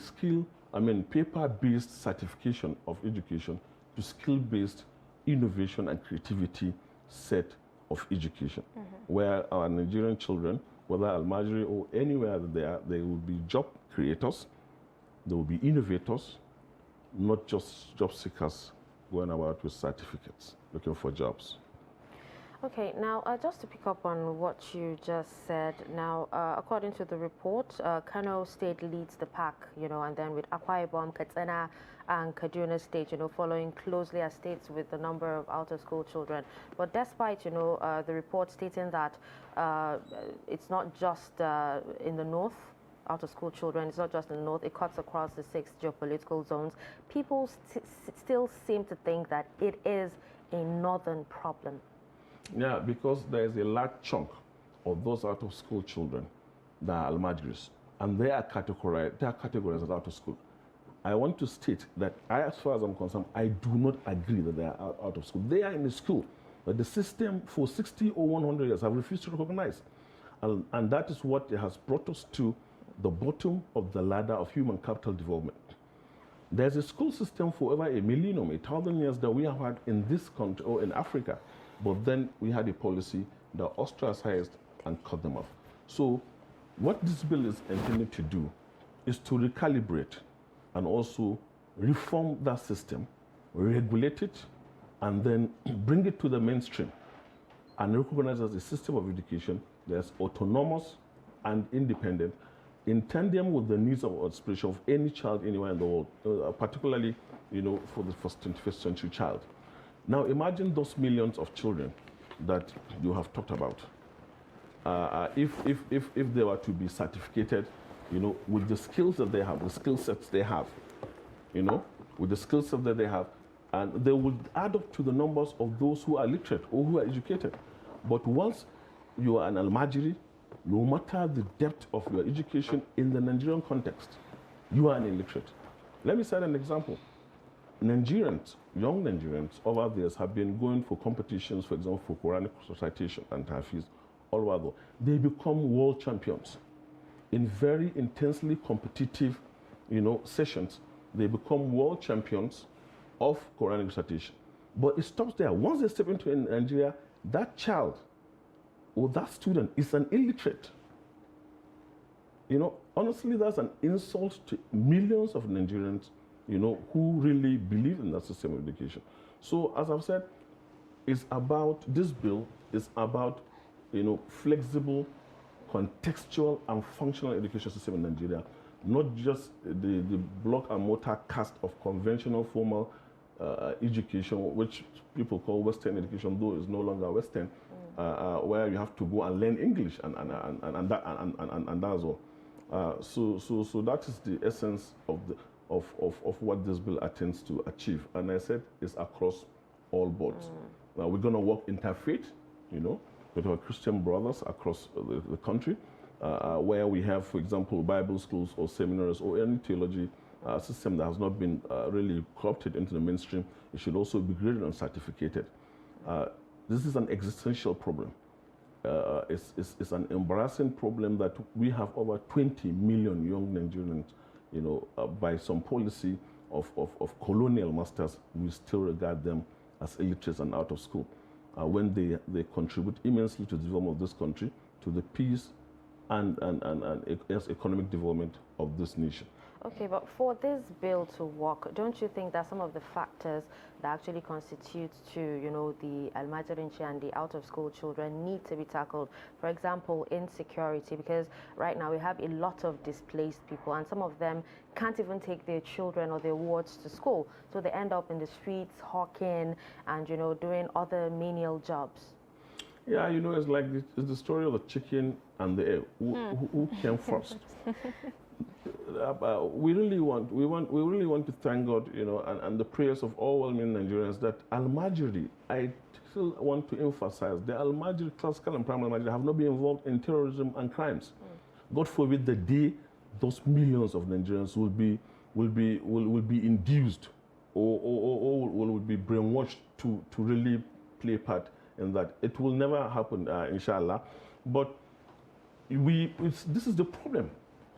Speaker 18: paper-based certification of education to skill-based innovation and creativity set of education, where our Nigerian children, whether almajiri or anywhere that they are, they will be job creators, they will be innovators, not just job seekers going about with certificates, looking for jobs.
Speaker 1: Okay, now just to pick up on what you just said, now according to the report, Kano State leads the pack, and then with Akwa Ibom, Katsina, and Kaduna State, following closely as states with the number of out-of-school children. But despite, the report stating that it's not just in the north, out-of-school children, it's not just in the north, it cuts across the 6 geopolitical zones, people still seem to think that it is a northern problem.
Speaker 18: Yeah, because there is a large chunk of those out-of-school children that are almajiris, and they are categorized as out of school. I want to state that as far as I'm concerned, I do not agree that they are out of school. They are in the school, but the system for 60 or 100 years have refused to recognize. And that is what has brought us to the bottom of the ladder of human capital development. There's a school system for over 1,000 years that we have had in this country or in Africa, but then we had a policy that ostracized and cut them off. So what this bill is intended to do is to recalibrate and also reform that system, regulate it, and then bring it to the mainstream and recognize as a system of education that's autonomous and independent, in tandem with the needs of aspiration of any child anywhere in the world, particularly, for the 21st century child. Now imagine those millions of children that you have talked about. if they were to be certificated, you know, with the skills that they have, the skill sets they have, you know, with the skill set that they have, and they would add up to the numbers of those who are literate or who are educated. But once you are an almajiri, no matter the depth of your education in the Nigerian context, you are an illiterate. Let me cite an example. Nigerians, young Nigerians over the years have been going for competitions, for example, for Quranic recitation and Hafiz, all over. They become world champions. In very intensely competitive, you know, sessions, they become world champions of Quranic recitation. But it stops there. Once they step into Nigeria, that child or that student is an illiterate. You know, honestly, that's an insult to millions of Nigerians, you know, who really believe in that system of education. So, as I've said, it's about, this bill is about, you know, flexible, contextual, and functional education system in Nigeria, not just the block and mortar cast of conventional formal education, which people call Western education, though it's no longer Western, where you have to go and learn English and that as well. So that is the essence of what this bill attempts to achieve. And I said it's across all boards. Now we're going to work interfaith, you know, with our Christian brothers across the country, where we have, for example, Bible schools or seminaries or any theology system that has not been really co-opted into the mainstream. It should also be graded and certificated. This is an existential problem. It's an embarrassing problem that we have over 20 million young Nigerians, you know, by some policy of colonial masters, we still regard them as illiterates and out of school, when they contribute immensely to the development of this country, to the peace and economic development of this nation.
Speaker 1: Okay, but for this bill to work, don't you think that some of the factors that actually constitute to, you know, the Almajirinchi and the out-of-school children need to be tackled? For example, insecurity, because right now we have a lot of displaced people and some of them can't even take their children or their wards to school. So they end up in the streets, hawking and, you know, doing other menial jobs.
Speaker 18: Yeah, you know, it's like it's the story of the chicken and the egg. Who came first? We really want to thank God, you know, and the prayers of all well-meaning Nigerians that Al-Majiri, I still want to emphasize, the Al-Majiri, classical and primary Al-Majiri, have not been involved in terrorism and crimes. God forbid the day those millions of Nigerians will be induced or will be brainwashed to really play part in that. It will never happen, inshallah. But this is the problem.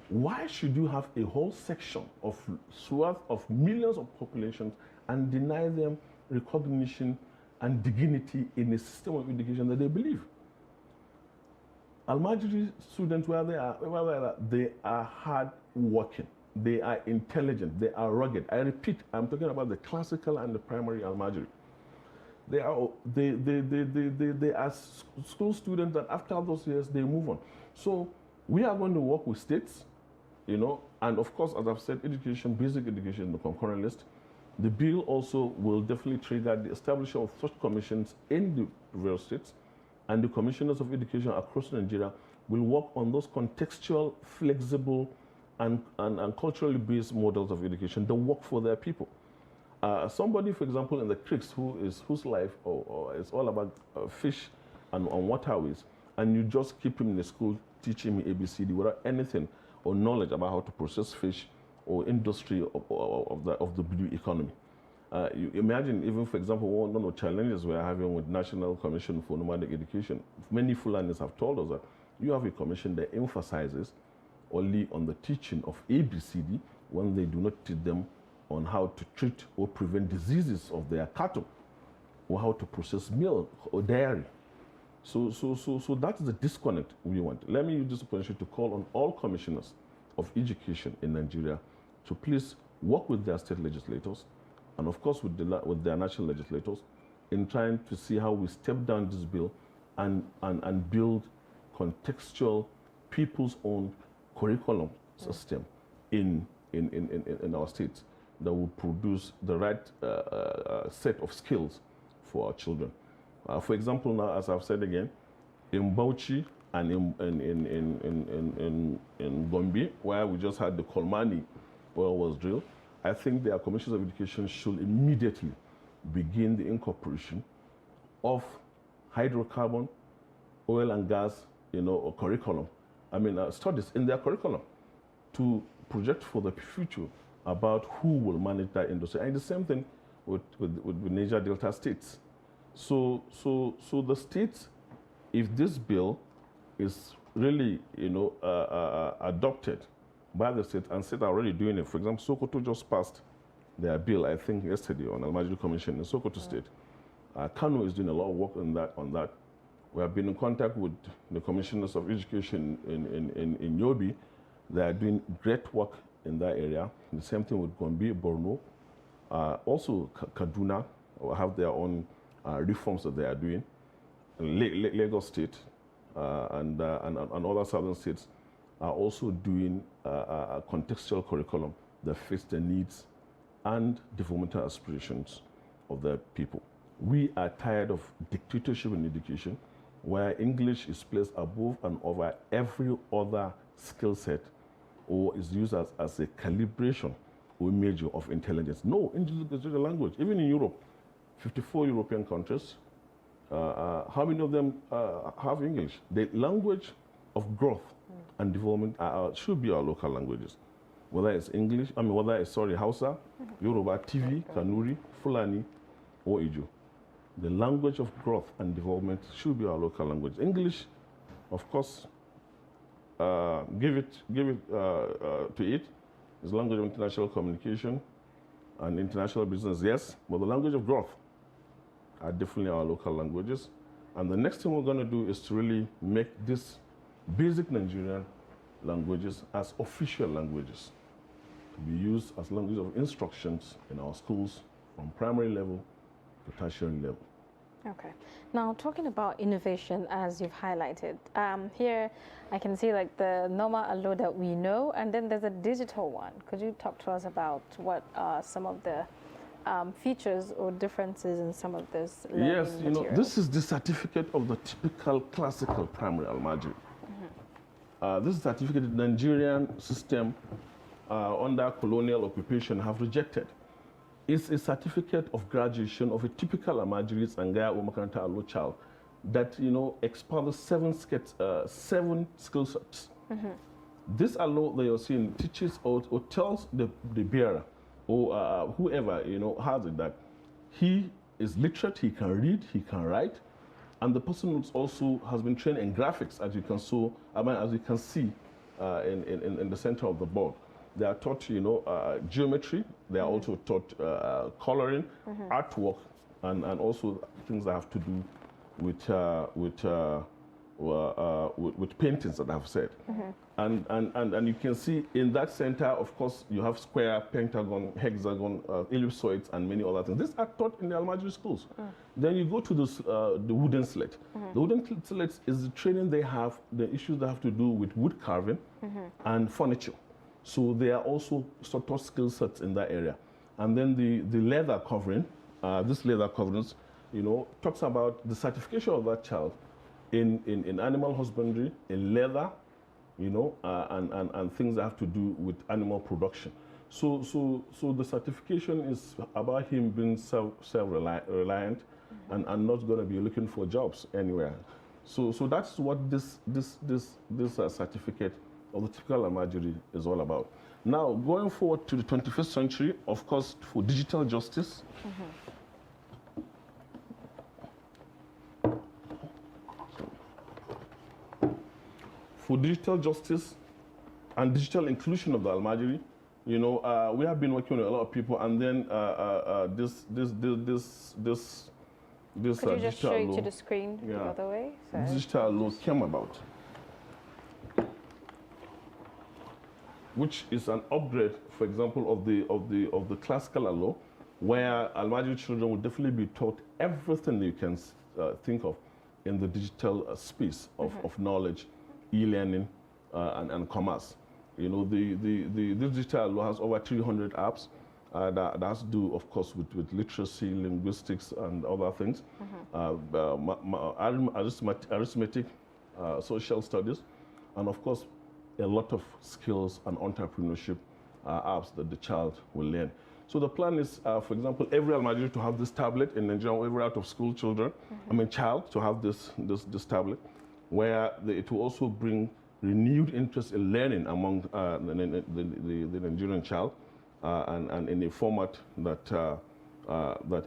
Speaker 18: Why should you have a whole section of swath of millions of populations and deny them recognition and dignity in a system of education that they believe? Al-Majiri students, where they are hard working, they are intelligent, they are rugged. I repeat, I'm talking about the classical and the primary Al-Majiri. They are school students that after those years they move on. So we are going to work with states, you know, and of course, as I've said, education, basic education in the concurrent list. The bill also will definitely trigger the establishment of such commissions in the various states, and the commissioners of education across Nigeria will work on those contextual, flexible, and culturally based models of education that work for their people. Somebody, for example, in the creeks whose life is all about fish and waterways, and you just keep him in the school, teach him ABCD without anything or knowledge about how to process fish or industry of the blue economy. You imagine, even for example, one of the challenges we're having with National Commission for Nomadic Education. Many Fulanis have told us that you have a commission that emphasizes only on the teaching of ABCD when they do not teach them on how to treat or prevent diseases of their cattle, or how to process milk or dairy. So that's the disconnect we want. Let me use this opportunity to call on all commissioners of education in Nigeria to please work with their state legislators and of course with their national legislators in trying to see how we step down this bill and build contextual, people's own curriculum system in our states that will produce the right set of skills for our children. For example, now, as I've said again, in Bauchi, and in Gombe, where we just had the Kolmani oil was drilled, I think their commissions of education should immediately begin the incorporation of hydrocarbon, oil and gas, curriculum. I mean, studies in their curriculum to project for the future about who will manage that industry. And the same thing with Niger Delta states. So the states, if this bill is really, adopted by the state, and states are already doing it. For example, Sokoto just passed their bill, I think, yesterday on Al-Majri Commission in Sokoto State. Kano is doing a lot of work on that. We have been in contact with the commissioners of education in Yobe. They are doing great work in that area. The same thing with Gombe, Borno. Also, Kaduna have their own reforms that they are doing. Lagos State and other southern states are also doing a contextual curriculum that fits the needs and developmental aspirations of the people. We are tired of dictatorship in education, where English is placed above and over every other skill set, or is used as a calibration or measure of intelligence. No, English is a language. Even in Europe, 54 European countries, how many of them have English? The language of growth and development should be our local languages. Whether it's English, whether it's, Hausa, Yoruba, TV, Kanuri, Fulani, or Ijo. The language of growth and development should be our local language. English, of course, give it to it. It's language of international communication and international business, yes, but the language of growth are definitely our local languages. And the next thing we're going to do is to really make these basic Nigerian languages as official languages, to be used as languages of instructions in our schools from primary level to tertiary level.
Speaker 2: Okay. Now, talking about innovation, as you've highlighted, here I can see like the normal allo that we know, and then there's a digital one. Could you talk to us about what are some of the features or differences in some of this learning materials?
Speaker 18: This is the certificate of the typical classical primary Almajiri. This certificate, the Nigerian system under colonial occupation have rejected. It's a certificate of graduation of a typical Almajiri Sangaya or Makaranta Allo child that, exposes 7 skill sets. This allo that you're seeing teaches or tells the bearer or whoever, has it, that he is literate, he can read, he can write, and the person also has been trained in graphics, as you can see in the center of the board. They are taught, geometry. They are also taught coloring, artwork, and also things that have to do with paintings that I've said. And you can see in that center, of course, you have square, pentagon, hexagon, ellipsoids, and many other things. These are taught in the Almajiri schools. Then you go to the wooden slate. The wooden slate is the training they have, the issues that have to do with wood carving and furniture. So they are also taught skill sets in that area. And then the leather covering, this leather coverings, talks about the certification of that child in animal husbandry, in leather, and things that have to do with animal production. So the certification is about him being self-reliant and not going to be looking for jobs anywhere. So that's what this certificate of the typical Almajiri is all about. Now, going forward to the 21st century, of course, for digital justice, for digital justice and digital inclusion of the Almajiri, we have been working with a lot of people, and then this
Speaker 2: Could you just show it to the screen the other way? So
Speaker 18: digital law came about, which is an upgrade, for example, of the classical law, where Almajiri children will definitely be taught everything you can think of in the digital space of knowledge, e-learning, and commerce. This digital law has over 300 apps that has to do, of course, with literacy, linguistics, and other things. Arithmetic, social studies, and of course, a lot of skills and entrepreneurship apps that the child will learn. So the plan is, for example, every Almajiri to have this tablet in Nigeria, every out-of-school child to have this tablet, where it will also bring renewed interest in learning among the Nigerian child, and in a format that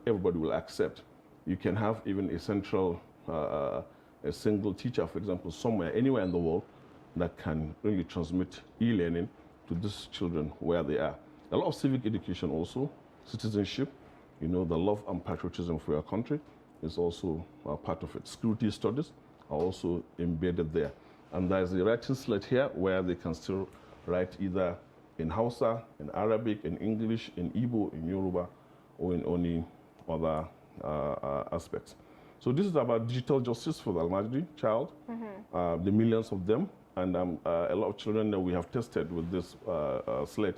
Speaker 18: everybody will accept. You can have even a single teacher, for example, somewhere, anywhere in the world, that can really transmit e-learning to these children where they are. A lot of civic education also, citizenship, the love and patriotism for your country is also part of it. Security studies are also embedded there. And there's a writing slate here where they can still write either in Hausa, in Arabic, in English, in Igbo, in Yoruba, or in any other aspects. So this is about digital justice for the Almajiri child, the millions of them, and a lot of children that we have tested with this slate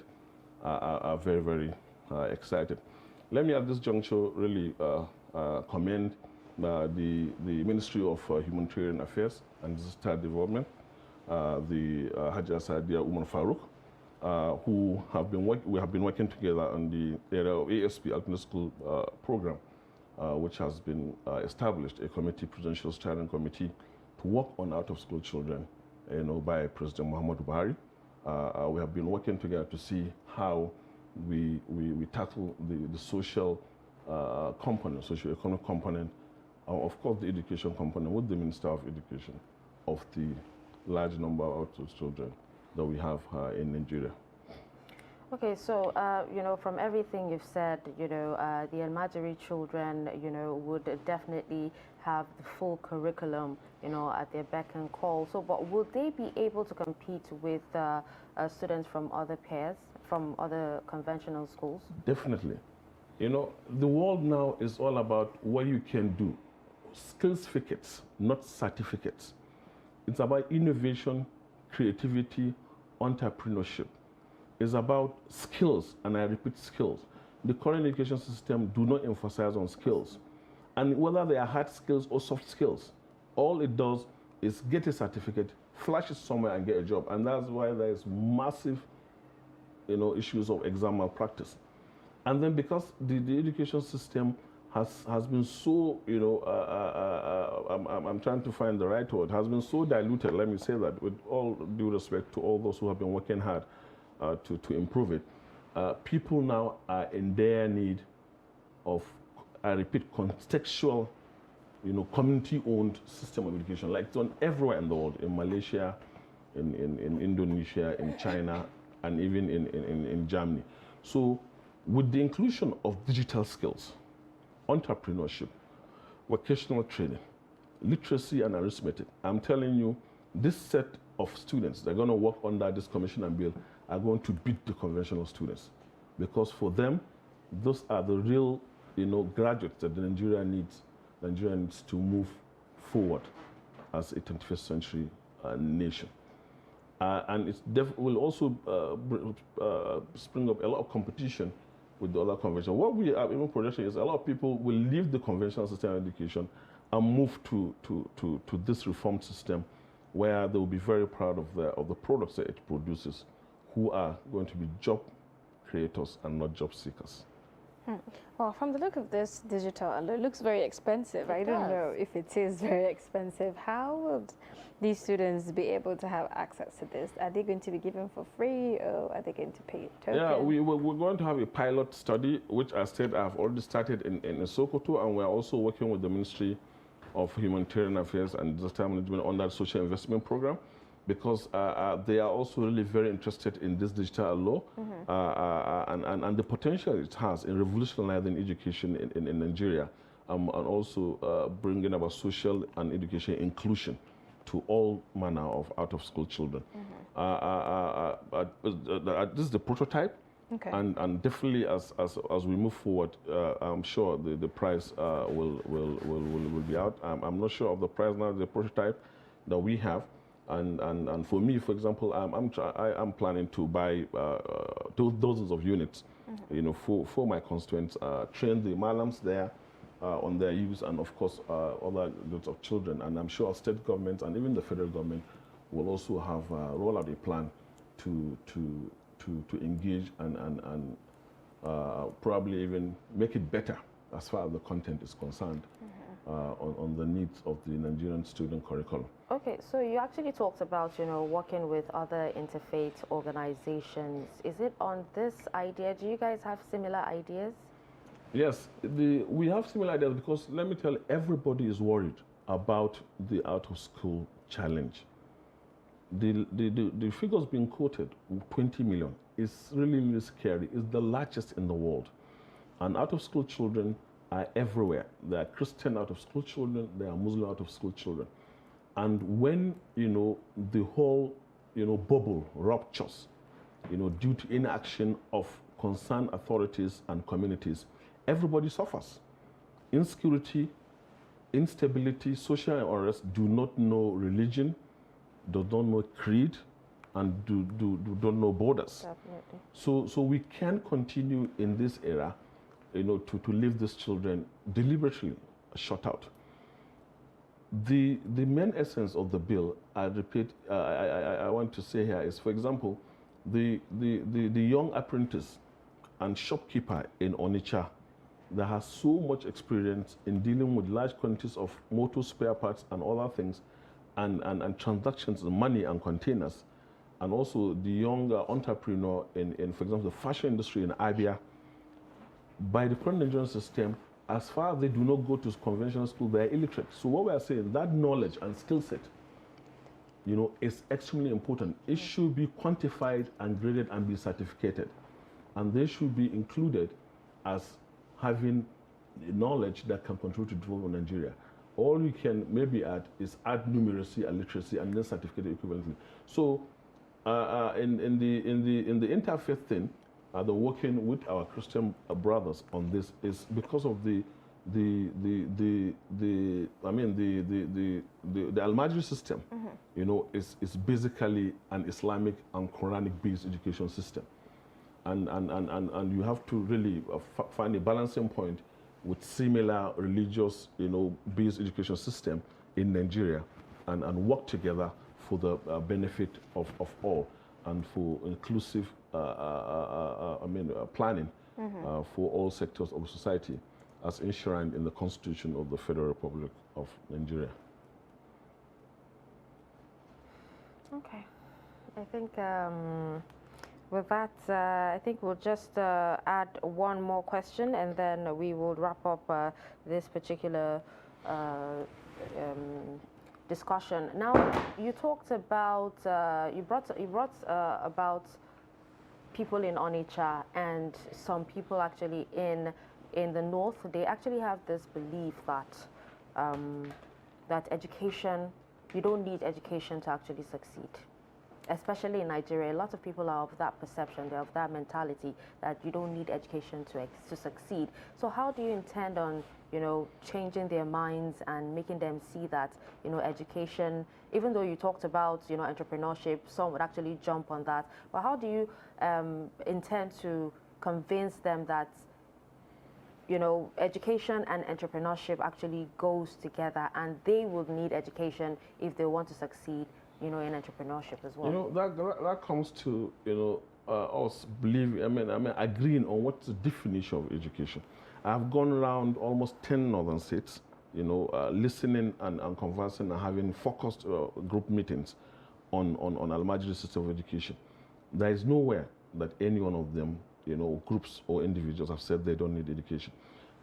Speaker 18: are very, very excited. Let me at this juncture really commend the Ministry of Humanitarian Affairs and Disaster Development, the Haja Sadia Umar Farouk, who we have been working together on the area of ASP Alternate School program, which has been established, a presidential steering committee to work on out-of-school children, by President Muhammadu Buhari. We have been working together to see how we tackle the social component, socio-economic component, of course the education component with the Minister of Education of the large number of out-of-school children that we have in Nigeria.
Speaker 1: Okay, so, from everything you've said, the Almajiri children, would definitely have the full curriculum, at their beck and call. So, but will they be able to compete with students from other pairs, from other conventional schools?
Speaker 18: Definitely. The world now is all about what you can do. Skills certificates, not certificates. It's about innovation, creativity, entrepreneurship. It's about skills, and I repeat, skills. The current education system do not emphasize on skills. And whether they are hard skills or soft skills, all it does is get a certificate, flash it somewhere and get a job. And that's why there is massive, issues of exam malpractice. And then because the education system has been so, I'm trying to find the right word, has been so diluted, let me say that, with all due respect to all those who have been working hard to improve it. People now are in their need of, I repeat, contextual, community-owned system of education, like it's done everywhere in the world, in Malaysia, in Indonesia, in China, and even in Germany. So with the inclusion of digital skills, entrepreneurship, vocational training, literacy and arithmetic, I'm telling you, this set of students that are going to work under this commission and bill are going to beat the conventional students. Because for them, those are the real, graduates that Nigeria needs to move forward as a 21st century nation. And it will also spring up a lot of competition with the other conventional. What we are even projecting is a lot of people will leave the conventional system of education and move to this reformed system, where they will be very proud of the products that it produces, who are going to be job creators and not job seekers.
Speaker 2: Well, from the look of this digital, it looks very expensive. I don't know if it is very expensive. How would these students be able to have access to this? Are they going to be given for free, or are they going to pay token?
Speaker 18: Yeah, we're going to have a pilot study, which I said I've already started in Sokoto, and we're also working with the Ministry of Humanitarian Affairs and Disaster Management on that social investment program, because they are also really very interested in this digital law and the potential it has in revolutionizing education in Nigeria, and also bringing about social and education inclusion to all manner of out-of-school children. This is the prototype, and definitely as we move forward, I'm sure the price will be out. I'm not sure of the price now, the prototype that we have. And for me, for example, I'm planning to buy dozens of units, for my constituents, train the malams there, on their use, and of course other groups of children. And I'm sure state governments and even the federal government will also have roll out a plan to engage and probably even make it better as far as the content is concerned. On the needs of the Nigerian student curriculum.
Speaker 1: Okay, so you actually talked about, working with other interfaith organizations. Is it on this idea? Do you guys have similar ideas?
Speaker 18: Yes, we have similar ideas because let me tell you, everybody is worried about the out-of-school challenge. The figures being quoted, 20 million, is really, really scary. It's the largest in the world. And out-of-school children are everywhere. There are Christian out-of-school children, there are Muslim out-of-school children. And when, the whole, bubble ruptures, due to inaction of concerned authorities and communities, everybody suffers. Insecurity, instability, social unrest do not know religion, do not know creed, and don't know borders.
Speaker 1: Definitely.
Speaker 18: So we can continue in this era to leave these children deliberately shut out. The main essence of the bill, I repeat, I want to say here is, for example, the young apprentice and shopkeeper in Onitsha that has so much experience in dealing with large quantities of motor spare parts and other things, and transactions, money and containers, and also the young entrepreneur in, for example, the fashion industry in Abia. By the current Nigerian system, as far as they do not go to conventional school, they are illiterate. So what we are saying, that knowledge and skill set, is extremely important. It should be quantified and graded and be certificated. And they should be included as having knowledge that can contribute to development of Nigeria. All you can maybe add is add numeracy and literacy and then certificate equivalently. So in the interfaith thing, the working with our Christian brothers on this is because of the Al-Majri system, is basically an Islamic and Quranic-based education system, and you have to really find a balancing point with similar religious, based education system in Nigeria, and work together for the benefit of all, and for inclusive planning for all sectors of society, as enshrined in the Constitution of the Federal Republic of Nigeria.
Speaker 1: Okay, I think with that, I think we'll just add one more question, and then we will wrap up this particular discussion. Now, you talked about, you brought about people in Onitsha and some people actually in the north. They actually have this belief that that education, you don't need education to actually succeed. Especially in Nigeria, a lot of people are of that perception, they're of that mentality that you don't need education to succeed. So how do you intend on, changing their minds and making them see that, education, even though you talked about, entrepreneurship, some would actually jump on that, but how do you intend to convince them that, education and entrepreneurship actually goes together, and they will need education if they want to succeed, in entrepreneurship as well?
Speaker 18: That comes to, us agreeing on what's the definition of education. I've gone around almost 10 northern states, listening and conversing and having focused group meetings on Al-Majri system of education. There is nowhere that any one of them, groups or individuals have said they don't need education.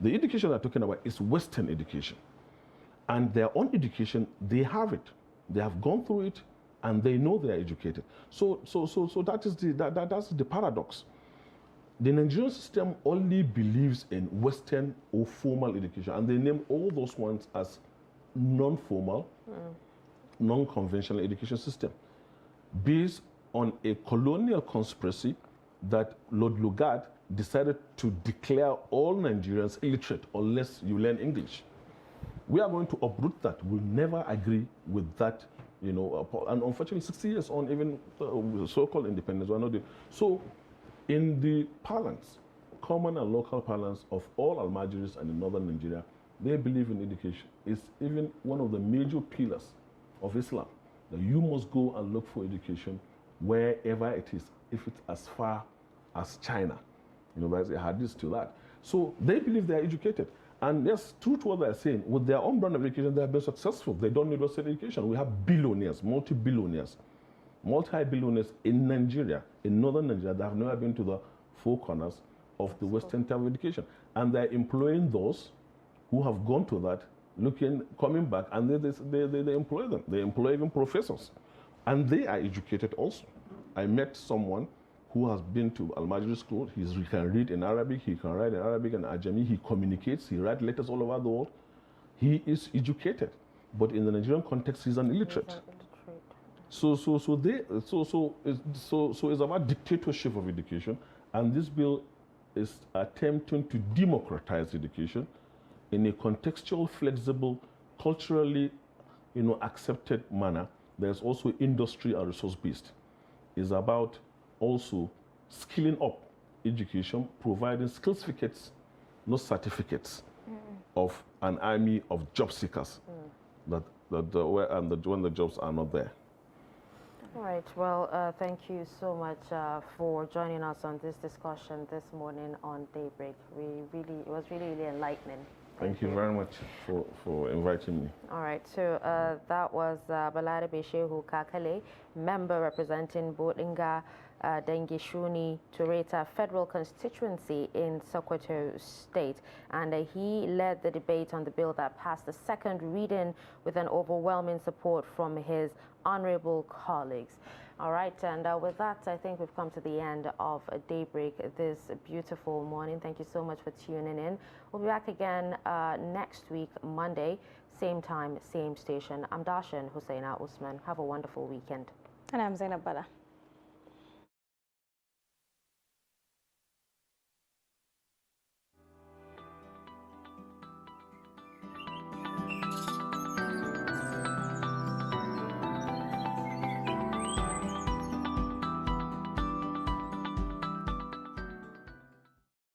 Speaker 18: The education they're talking about is Western education. And their own education, they have it. They have gone through it, and they know they are educated. So that is that's the paradox. The Nigerian system only believes in Western or formal education, and they name all those ones as non-formal, non-conventional education system, based on a colonial conspiracy that Lord Lugard decided to declare all Nigerians illiterate unless you learn English. We are going to uproot that. We'll never agree with that, and unfortunately 60 years on, even so-called independence, we're not doing. So in the parlance, common and local parlance of all Al-Majiris and in northern Nigeria, they believe in education. It's even one of the major pillars of Islam, that you must go and look for education wherever it is, if it's as far as China. You know, there's a hadith to that. So they believe they are educated. And yes, true to what they're saying, with their own brand of education, they have been successful. They don't need Western education. We have billionaires, multi-billionaires in Nigeria, in northern Nigeria, that have never been to the four corners of the Western type of education. And they're employing those who have gone to that, coming back, and they employ them. They employ even professors. And they are educated also. I met someone who has been to Al-Majri school. He can read in Arabic, he can write in Arabic and Ajami, he communicates, he writes letters all over the world. He is educated, but in the Nigerian context, he's an illiterate. So it's about dictatorship of education, and this bill is attempting to democratize education in a contextual, flexible, culturally, accepted manner. There's also industry and resource-based. It's about also skilling up education, providing skill certificates, not certificates, of an army of job seekers when the jobs are not there.
Speaker 1: All right. Well, thank you so much for joining us on this discussion this morning on Daybreak. It was really enlightening.
Speaker 18: Thank you very much for inviting me.
Speaker 1: All right. So that was Balarabe Shehu Kakale, member representing Bodinga Dengishuni Tureta Federal Constituency in Sokoto State, and he led the debate on the bill that passed the second reading with an overwhelming support from his honorable colleagues. All right, and with that, I think we've come to the end of Daybreak this beautiful morning. Thank you so much for tuning in. We'll be back again next week, Monday, same time, same station. I'm Darshan Husseina Usman. Have a wonderful weekend.
Speaker 2: And I'm Zainab Bala.